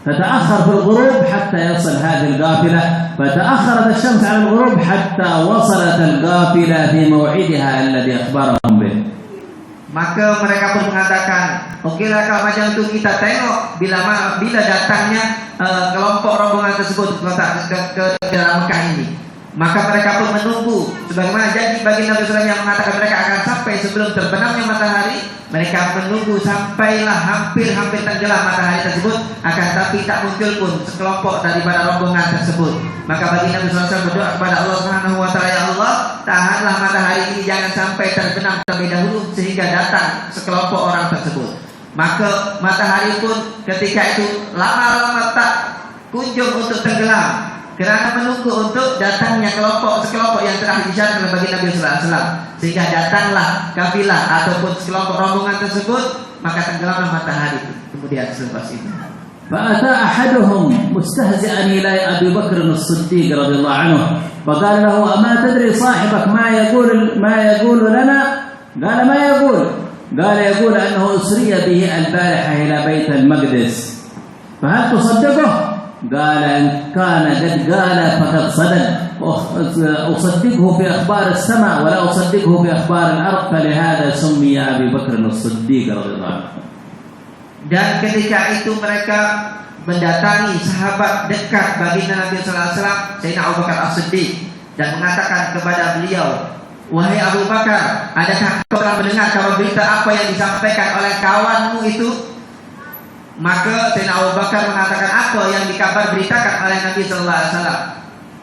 تتأخر في الغروب حتى يصل هذه القافلة، فتأخرت الشمس عن الغروب حتى وصلت القافلة في موعدها الذي أخبرهم به. Maka mereka pun mengatakan, okeylah kalau macam itu kita tengok bila datangnya kelompok rombongan tersebut ke dalam Mekah ini. Maka mereka pun menunggu, sebagaimana janji bagi Nabi SAW yang mengatakan mereka akan sampai sebelum terbenamnya matahari. Mereka menunggu sampailah hampir tenggelam matahari tersebut, akan tapi tak muncul pun sekelompok daripada rombongan tersebut. Maka bagi Nabi SAW berdoa kepada Allah Subhanahu Wa Taala, ya Allah, tahanlah matahari ini jangan sampai terbenam terlebih dahulu sehingga datang sekelompok orang tersebut. Maka matahari pun ketika itu lama-lama tak kunjung untuk tenggelam, kerana menunggu untuk datangnya sekelompok yang telah disyaratkan bagi Nabi Sallallahu Alaihi Wasallam, sehingga datanglah kafilah ataupun sekelompok rombongan tersebut, maka tenggelamlah matahari kemudian selepas itu. فأتى أحدهم مستهزئا إلى أبي بكر الصديق رضي الله عنه فقال له أما تدري صاحبك ما يقول لنا؟ قال ما يقول؟ قال يقول أنه أسري به البارحة إلى بيت المقدس فهل تصدقه؟ قال إن كان قد قال فقد صدق، أصدقه في أخبار السماء ولا أصدقه في أخبار الأرض، فلهذا سمي أبي بكر الصديق رضي الله عنه. Dan ketika itu mereka mendatangi sahabat dekat baginda Nabi Sallallahu Alaihi Wasallam, Sayyidina Abu Bakar As-Siddiq, dan mengatakan kepada beliau, wahai Abu Bakar, adakah kau telah mendengar kabar berita apa yang disampaikan oleh kawanmu itu? Maka Sayyidina Abu Bakar mengatakan, apa yang dikabar beritakan oleh Nabi Sallallahu Alaihi Wasallam?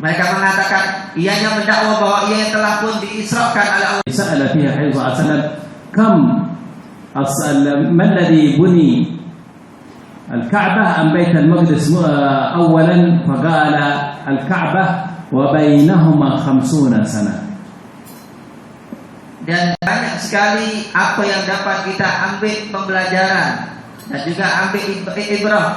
Mereka mengatakan, ianya mendakwa bahwa ia telah pun diisrakan oleh Allah. سأل فيها حيث وسلم كم ما الذي بني الكعبة أم بيت المقدس أولا؟ فقال الكعبة وبينهما 50 سنة. Dan banyak sekali apa yang dapat kita ambil pembelajaran dan juga ambil ibrah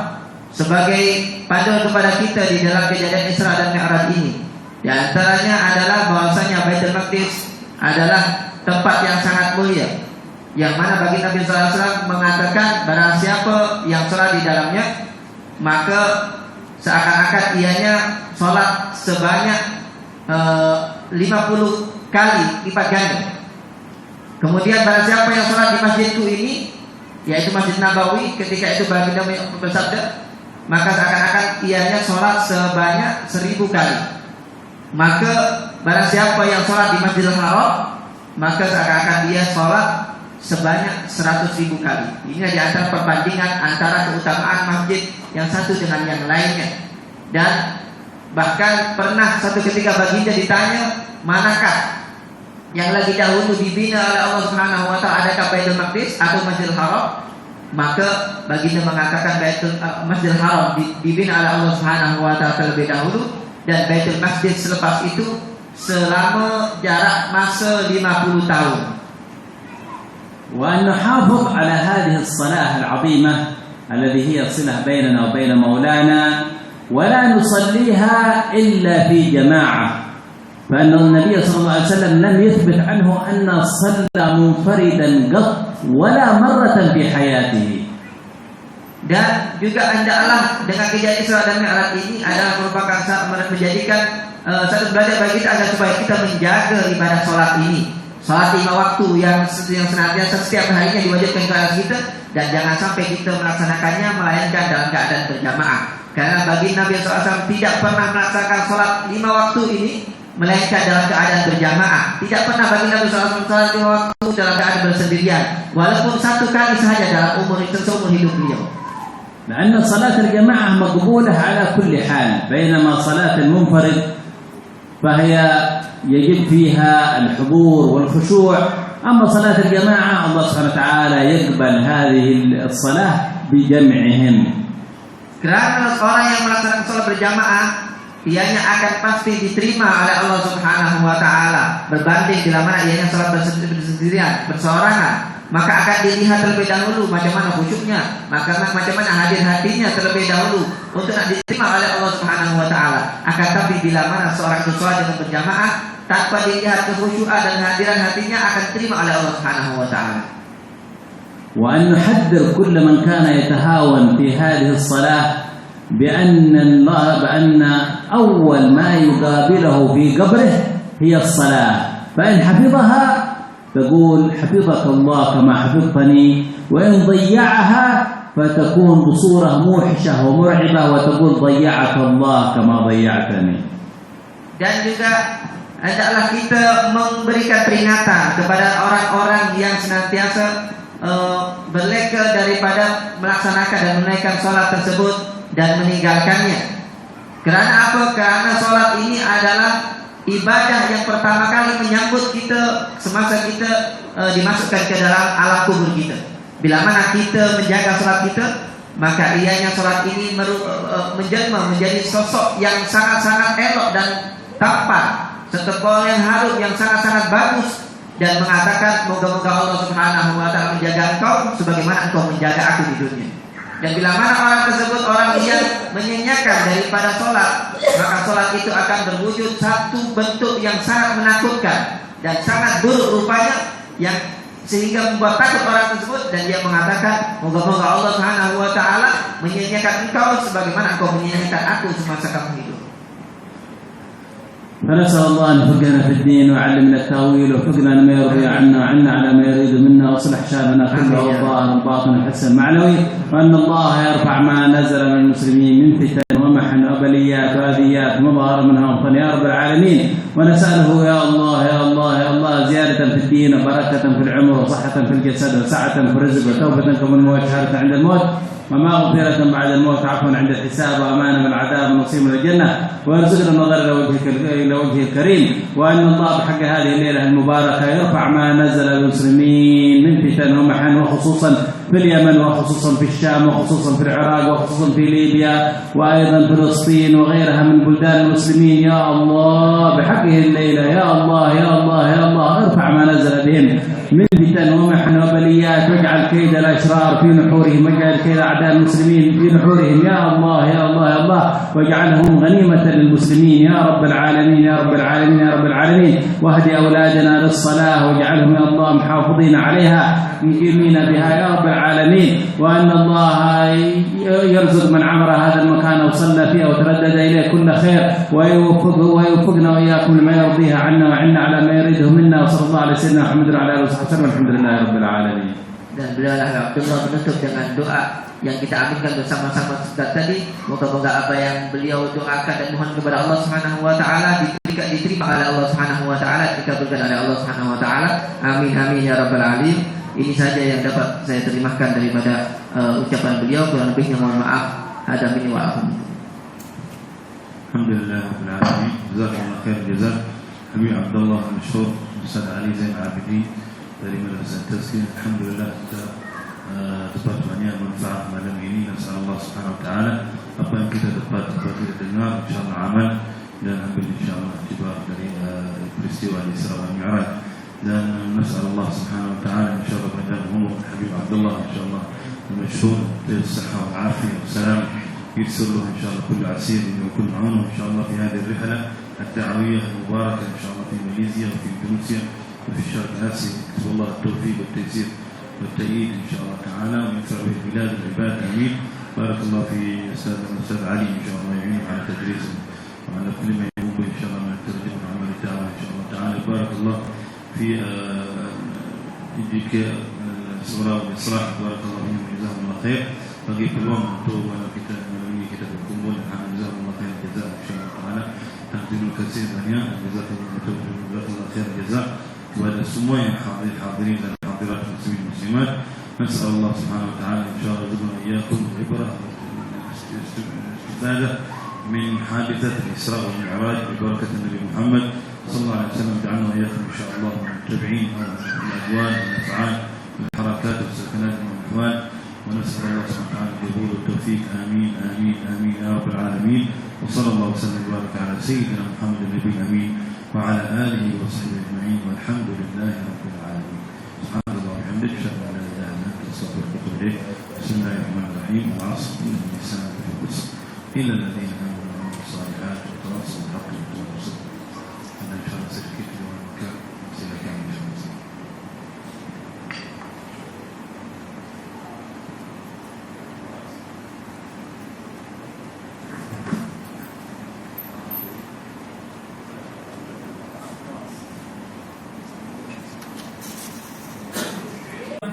sebagai panduan kepada kita di dalam kejadian Isra dan Mi'raj ini. Di antaranya adalah bahwasanya Baitul Maqdis adalah tempat yang sangat mulia, yang mana bagi Nabi SAW mengatakan barang siapa yang sholat di dalamnya, maka seakan-akan ianya sholat sebanyak 50 kali lipat ganda. Kemudian barang siapa yang sholat di masjidku ini, yaitu Masjid Nabawi, ketika itu baginda bersabda, maka seakan-akan ianya sholat sebanyak 1000 kali. Maka barang siapa yang sholat di Masjidil Haram, maka seakan-akan dia sholat sebanyak 100.000 kali. Ini di antara perbandingan antara keutamaan masjid yang satu dengan yang lainnya. Dan bahkan pernah satu ketika baginda ditanya, manakah yang lagi dahulu dibina oleh Allah Subhanahu Wa Taala, adakah Baitul Maqdis atau Masjidil Haram? Maka baginda mengatakan Masjidil Haram dibina oleh Allah Subhanahu Wa Taala terlebih dahulu, dan Baitul Maqdis selepas itu selama jarak masa 50 tahun. وأن نحافظ على هذه الصلاة العظيمة التي هي صلة بيننا وبين مولانا، ولا نصليها إلا في جماعة، فأن النبي صلى الله عليه وسلم لم يثبت عنه أن صلى منفردا قط ولا مرة في حياته. Dan juga hendaklah dengan kejadian Isra dan Mi'raj ini adalah merupakan menjadikan satu belajar bagi kita agar supaya kita menjaga ibadah sholat ini, sholat 5 waktu yang senantiasa setiap harinya diwajibkan kepada kita, dan jangan sampai kita melaksanakannya melainkan dalam keadaan berjamaah. Karena bagi Nabi SAW tidak pernah melaksanakan sholat 5 waktu ini melainkan dalam keadaan berjamaah. Tidak pernah bagi Nabi SAW sholat 5 waktu dalam keadaan bersendirian, walaupun 1 kali sahaja dalam seumur hidup beliau. لأن صلاة الجماعة مقبولة على كل حال، بينما صلاة المنفرد فهي يجب فيها الحضور والخشوع. أما صلاة الجماعة الله سبحانه وتعالى يقبل هذه الصلاة بجمعهم. Karena orang yang melaksanakan sholat berjamaah, ianya akan pasti diterima oleh Allah Subhanahu Wa Taala, berbanding bila mana ianya sholat bersendirian, berseorangan. Maka akan dilihat terlebih dahulu macam mana khusyuknya, maka macam mana hadir hatinya terlebih dahulu untuk diterima oleh Allah Subhanahu Wa Taala. Akan tapi bila mana seorang itu sholat dengan berjamaah tanpa dilihat kekhusyukan dan hadiran hatinya, akan diterima oleh Allah Subhanahu Wa Taala. وأن نحذر كل من كان يتهاون في هذه الصلاة بأن أول ما يقابله في قبره هي الصلاة، فإن حفظها تقول حفظك الله كما حفظتني، وإن ضيعها فتكون بصورة موحشة ومرعبة وتقول ضيعك الله كما ضيعتني. dan juga hendaklah kita memberikan peringatan kepada orang-orang yang senantiasa berleka daripada melaksanakan dan menunaikan sholat tersebut dan meninggalkannya. Kerana apa? Kerana sholat ini adalah ibadah yang pertama kali menyambut kita semasa kita dimasukkan ke dalam alam kubur kita. Bila mana kita menjaga sholat kita, maka ianya sholat ini menjelma menjadi sosok yang sangat-sangat elok dan tampan, serta yang harum yang sangat-sangat bagus, dan mengatakan moga-moga Allah Subhanahu wa taala menjaga engkau sebagaimana engkau menjaga aku di dunia. Dan bila mana orang tersebut orang yang menyenyakan daripada sholat, maka sholat itu akan berwujud satu bentuk yang sangat menakutkan dan sangat buruk rupanya, yang sehingga membuat takut orang tersebut, dan dia mengatakan moga-moga Allah Subhanahu wa taala menyenyakan engkau sebagaimana engkau menyenyakan aku semasa kamu hidup. فنسأل الله أن يفقهنا في الدين ويعلمنا التأويل وفقنا لما يرضي عنا وعنا على ما يريد منا واصلح شأننا كله والظاهر والباطن وحسن معنوي، وأن الله يرفع ما نزل من المسلمين من فتن ومحن وبليات وأذيات مظهر منها وطن يا رب العالمين. ونسأله يا الله يا الله يا الله زيادة في الدين وبركة في العمر وصحة في الجسد وسعة في الرزق وتوبة قبل الموت وشهادة عند الموت ومغفرة بعد الموت عفوا عند الحساب وأمانا من العذاب ونصيب من الجنة، ويرزقنا النظر إلى وجهه الكريم. وأن الله بحق هذه الليلة المباركة يرفع ما نزل المسلمين من فتن ومحن، وخصوصا في اليمن وخصوصا في الشام وخصوصا في العراق وخصوصا في ليبيا وأيضا فلسطين وغيرها من بلدان المسلمين. يا الله بحقه الليلة يا الله يا الله يا الله ارفع ما نزل بهم من فتن ومحن وبليات، واجعل كيد الأشرار في نحورهم، واجعل كيد أعداء المسلمين في نحورهم يا الله يا الله يا الله، واجعلهم غنيمة للمسلمين يا رب العالمين يا رب العالمين يا رب العالمين. واهد أولادنا للصلاة واجعلهم يا الله محافظين عليها مقيمين بها يا رب العالمين. وأن الله يرزق من عمر هذا المكان وصلى فيه وتردد إليه كل خير، ويوفقنا وإياكم لما يرضيها عنا وعنا على ما يريده منا. وصلى الله على سيدنا محمد وعلى آله وصحبه وسلم والحمد لله رب العالمين. Dan beliaulah Abdullah menutup dengan doa yang kita aminkan bersama-sama tadi. Moga-moga apa yang beliau doakan dan mohon kepada Allah Subhanahu wa taala diterima oleh Allah Subhanahu wa taala, dikabulkan oleh Allah Subhanahu wa taala. Amin amin ya rabbal alamin. Ini saja yang dapat saya terjemahkan daripada ucapan beliau. Kurang lebihnya mohon maaf. Hada minni wa lakum. Alhamdulillah rabbil alamin. Jazakallahu khair jazak. Habib Abdullah Masyhur Ustaz Ali Zain Abidin dari Madrasah Tazkiyah. Alhamdulillah kita dapat banyak manfaat malam ini. Nasal Allah Subhanahu wa taala apa yang kita dapat kita dengar insyaallah amal dan ambil insyaallah tiba dari peristiwa Isra wal Mi'raj. Dan nasal Allah Subhanahu wa taala insyaallah panjang umur Habib Abdullah insyaallah المشهور بالصحة والعافية والسلام، ييسر له إن شاء الله كل عسير وكل معونه إن شاء الله في هذه الرحلة الدعوية المباركة إن شاء الله في ماليزيا وفي إندونيسيا وفي الشرق الآسيا. نسأل الله التوفيق والتيسير والتأييد إن شاء الله تعالى، وينفع به البلاد والعباد آمين. بارك الله في أستاذ علي إن شاء الله يعينه على تدريسه وعلى كل ما يقوم به إن شاء الله من الترجمة وعمل الدعوة إن شاء الله تعالى. بارك الله في يديك الصلاة والإصلاح. بارك الله فيهم وجزاهم الله خير. bagi peluang untuk kita malam ini kita berkumpul. Alhamdulillah khair jazak insyaallah taala. Terima kasih banyak jazakallahu khair jazak kepada semua yang hadirin dan hadirat muslimin muslimat. Nasal Allah Subhanahu wa taala insyaallah wa iyyakum ibrah istifadah min hadithah al-Isra wal Mi'raj bi barakat Nabi Muhammad sallallahu alaihi wasallam. Ja'alna wa iyyakum insyaallah muttabi'in al-adwan wal-af'al wal-harakat was-sakanat wal-ahwal. ونسأل الله سبحانه وتعالى القبول والتوفيق آمين آمين آمين يا رب العالمين. وصلى الله وسلم وبارك على سيدنا محمد النبي الأمين وعلى آله وصحبه أجمعين والحمد لله رب العالمين. سبحان الله وبحمده أشهد أن لا إله إلا أنت أستغفرك وأتوب إليك. بسم الله الرحمن الرحيم. والعصر إن الإنسان لفي خسر إلا الذين آمنوا وعملوا الصالحات وتواصوا بالحق وتواصوا بالصبر. أنا إن شاء الله سيركت ومكان سيركان إن شاء الله.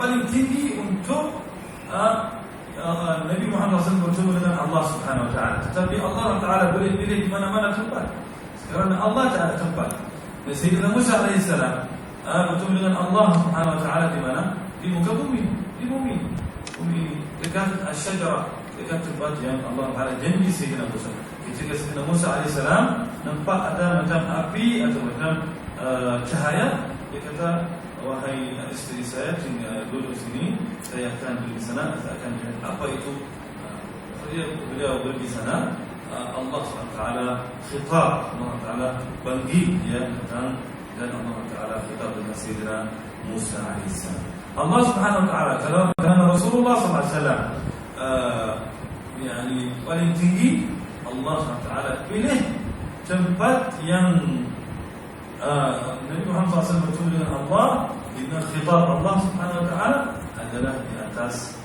paling tinggi untuk Nabi Muhammad SAW bertemu dengan Allah Subhanahu Wa Taala. Tetapi Allah Taala boleh pilih di mana-mana tempat. Kerana Allah tak ada tempat. Dan Sayyidina Musa alaihissalam bertemu dengan Allah Subhanahu wa taala di mana? Di muka bumi, di bumi. Bumi dekat asy-syajarah, dekat tempat yang Allah Taala janji Sayyidina Musa. Ketika Sayyidina Musa alaihissalam nampak ada macam api atau macam cahaya, dia kata, wahai isteri saya, duduk sini, saya akan duduk di sana, saya akan lihat apa itu. Beliau pergi sana, Allah SWT khitab, Allah Taala panggil dia datang, dan Allah Taala khitab dengan Sayyidina Musa alaihissalam. Allah Subhanahu wa taala kalau Rasulullah SAW yani paling tinggi, Allah SWT pilih tempat yang Nabi Muhammad SAW bertemu dengan Allah, dengan khitab Allah Subhanahu wa taala adalah di atas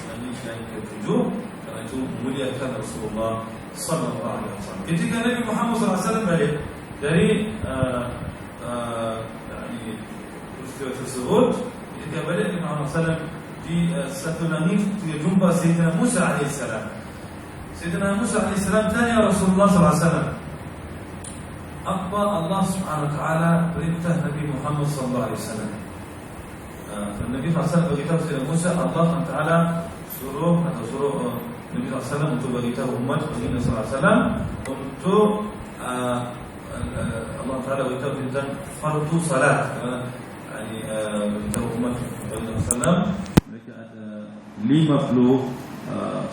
majlis yang ketujuh. Karena itu memuliakan Rasulullah sallallahu alaihi wasallam. Ketika Nabi Muhammad SAW balik dari peristiwa tersebut, ketika balik Nabi Muhammad SAW di satu langit, dia jumpa Sayyidina Musa alaihissalam. Sayyidina Musa alaihissalam tanya Rasulullah SAW, apa Allah Subhanahu wa taala perintah Nabi Muhammad sallallahu alaihi wasallam? Nabi SAW beritahu Sayyidina Musa, Allah Taala suruh Nabi SAW untuk beritahu umat Nabi SAW untuk Allah Taala beritahu tentang fardu salat. Beritahu umat Nabi SAW mereka ada 50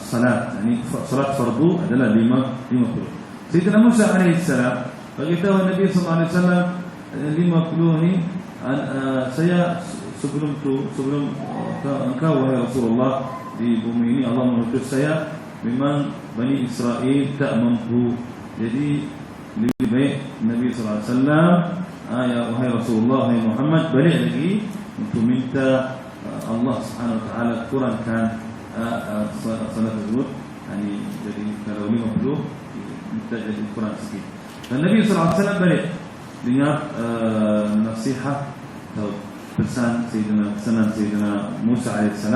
salat. Yani salat fardu adalah 50. Sayyidina Musa alaihissalam beritahu Nabi SAW 50 ni, saya sebelum engkau wahai Rasulullah di bumi ini Allah mengutus saya, memang Bani Israel tak mampu, jadi lebih baik Nabi SAW ya wahai Rasulullah, wahai Muhammad, balik lagi untuk minta Allah Subhanahu wa taala kurangkan salat tersebut. Jadi kalau 50 minta jadi kurang sikit. Dan Nabi SAW balik dengar nasihat atau pesan Sayyidina Musa AS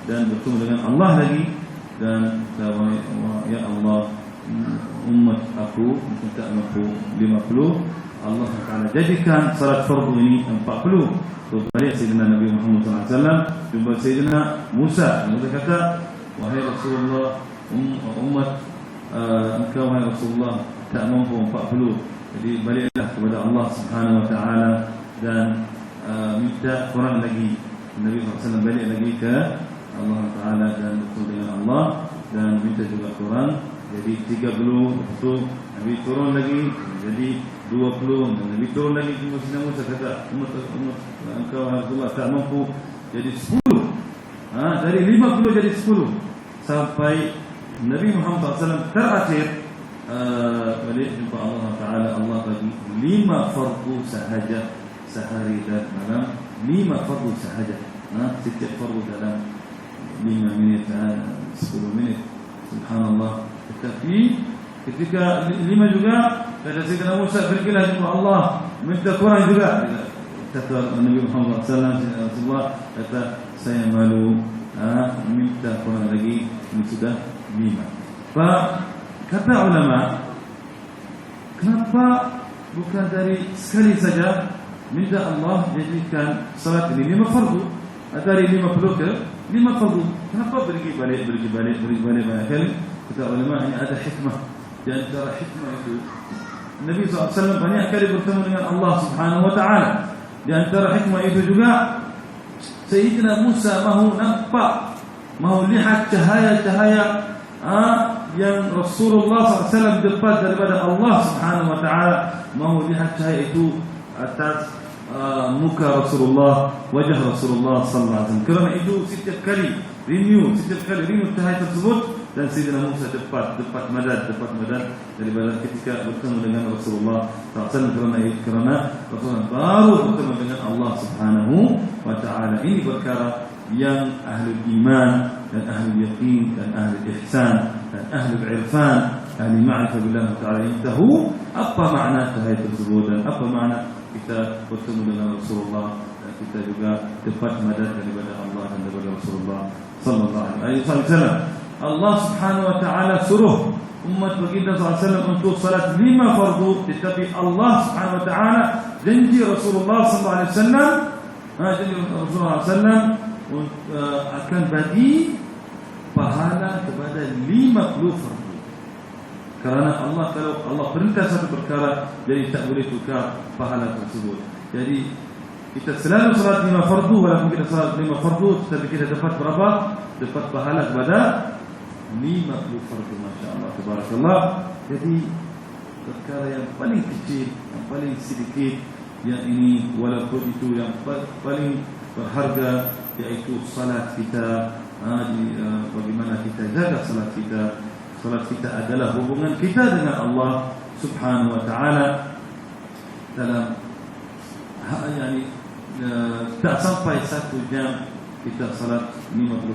dan bertemu dengan Allah lagi, dan ya Allah, umat aku minta 50, Allah Taala jadikan salat fardu ini 40. So balik Sayyidina Nabi Muhammad SAW jumpa Sayyidina Musa, dia kata, wahai Rasulullah, umat engkau wahai Rasulullah tak mampu 40, jadi baliklah kepada Allah Subhanahu wa taala dan minta kurang lagi. Nabi SAW balik lagi ke Allah Taala dan bertemu dengan Allah dan minta juga kurang, jadi 30. Lepas tu Nabi turun lagi jadi 20, dan Nabi turun lagi ke Musa kata, umat engkau Rasulullah tak mampu, jadi 10. Dari 50 jadi 10 sampai Nabi Muhammad SAW terakhir balik jumpa Allah Taala. Allah bagi 5 fardu sahaja sehari dan malam, 5 fardu sahaja. Setiap fardu dalam 5 minit, 10 minit. Subhanallah. Tetapi ketika 5 juga, kata Sayyidina Musa, pergilah jumpa Allah, minta kurang juga. Kata Nabi Muhammad SAW, Rasulullah kata, saya malu minta kurang lagi, ini sudah 5. Kata ulama, kenapa bukan dari sekali saja minta Allah jadikan salat ini 5 fardu, dari 50 ke 5 fardu? Kenapa pergi balik banyak kali? Kata ulama, ini ada hikmah. Di antara hikmah itu, Nabi SAW banyak kali bertemu dengan Allah Subhanahu wa taala. Di antara hikmah itu juga, Sayyidina Musa mahu nampak, mahu lihat cahaya-cahaya yang Rasulullah SAW dapat daripada Allah Subhanahu wa taala, mahu lihat cahaya itu atas muka Rasulullah, wajah Rasulullah sallallahu alaihi wasallam. Kerana itu setiap kali renew cahaya tersebut, dan Sayyidina Musa dapat madad daripada ketika bertemu dengan Rasulullah sallallahu alaihi wasallam, kerana Rasulullah baru bertemu dengan Allah Subhanahu wa taala. Ini perkara yang ahli iman dan ahli yaqin dan ahli ihsan dan ahli irfan, ahli ma'rifah billah ta'ala yang tahu apa makna cahaya tersebut dan apa makna kita bertemu dengan Rasulullah, dan kita juga dapat madad daripada Allah dan daripada Rasulullah sallallahu alaihi wasallam. Allah Subhanahu wa taala suruh umat baginda SAW untuk salat 5 fardu, tetapi Allah Subhanahu wa taala janji Rasulullah SAW akan bagi pahala kepada 50 fardu. Kerana kalau Allah perintah satu perkara, jadi tak boleh tukar pahala tersebut. Jadi kita selalu salat 5 fardu, walaupun kita salat 5 fardu, tetapi kita dapat berapa? Dapat pahala kepada 50 fardu. Masya-Allah, tabarakallah. Jadi perkara yang paling kecil, yang paling sedikit, yang ini walaupun itu yang paling berharga, yaitu salat kita. Bagaimana kita jaga salat kita. Salat kita adalah hubungan kita dengan Allah Subhanahu wa taala. Dalam tak sampai 1 jam kita salat 50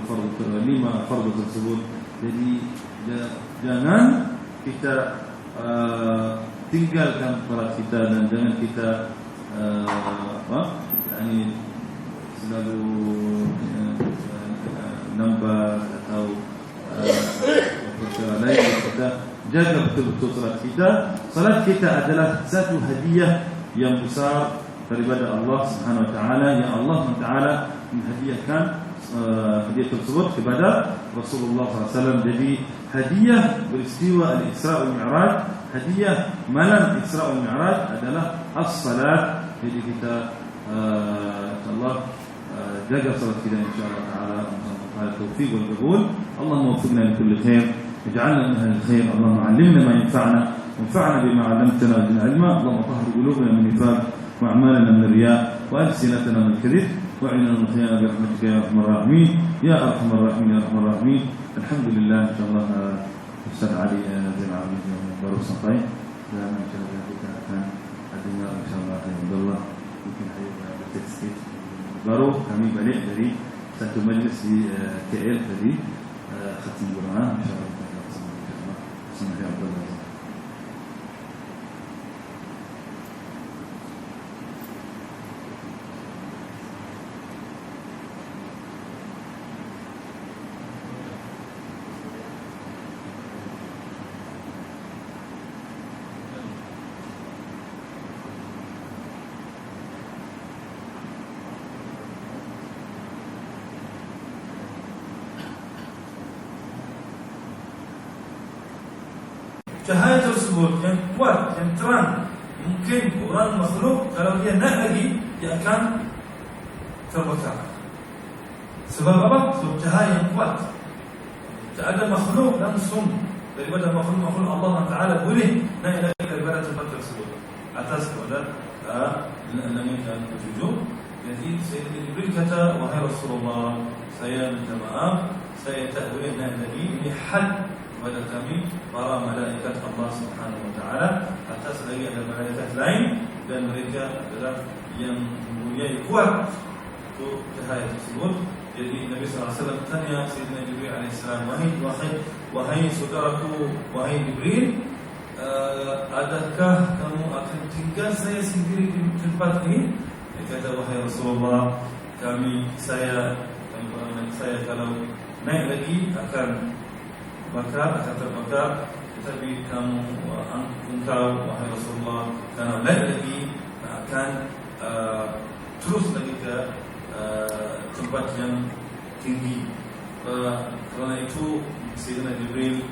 fardu tersebut. Jadi jangan kita tinggalkan salat kita, dan jangan kita selalu nambah atau perkara lain. Kita jaga betul-betul salat kita. Salat kita adalah satu hadiah yang besar daripada Allah Subhanahu wa taala, yang Allah Taala menghadiahkan hadiah tersebut kepada Rasulullah SAW. Jadi hadiah peristiwa Al-Isra wal Mi'raj, hadiah malam Isra wal Mi'raj adalah as-salat. Jadi kita insyaallah jaga salat kita insyaallah taala. التوفيق والقبول. اللهم وفقنا لكل خير، اجعلنا من اهل الخير. اللهم علمنا ما ينفعنا، وانفعنا بما علمتنا وزدنا علما. اللهم طهر قلوبنا من النفاق، واعمالنا من الرياء، والسنتنا من الكذب، واعنا من الخيانه برحمتك يا ارحم الراحمين يا ارحم الراحمين يا ارحم الراحمين. الحمد لله. ان شاء الله Ustaz Ali Zain Abid yang baru sampai, dan insyaallah kita akan dengar insyaallah Alhamdulillah mungkin ada sedikit baru kami balik dari satu majlis di KL tadi, khatim Quran insyaallah. Bismillah Abdullah. Cahaya tersebut yang kuat, yang terang, mungkin orang makhluk kalau dia naik lagi, dia akan terbakar. Sebab apa? Sebab cahaya yang kuat. Tak ada makhluk langsung daripada makhluk-makhluk Allah Taala boleh naik lagi daripada tempat tersebut atas kepada langit yang ketujuh. Jadi Sayyidina Jibril kata, wahai Rasulullah, saya minta maaf, saya tak boleh naik lagi. Ini had kepada kami para malaikat Allah Subhanahu wa taala. Atas lagi ada malaikat lain, dan mereka adalah yang mempunyai kuat untuk cahaya tersebut. Jadi Nabi SAW tanya Sayyidina Jibril AS, wahai saudaraku, wahai Jibril, adakah kamu akan tinggal saya sendiri di tempat ini? Dia kata, wahai Rasulullah, saya kalau naik lagi akan terbakar, tetapi engkau wahai Rasulullah, kalau naik lagi akan terus lagi ke tempat yang tinggi. Kerana itu Sayyidina Jibril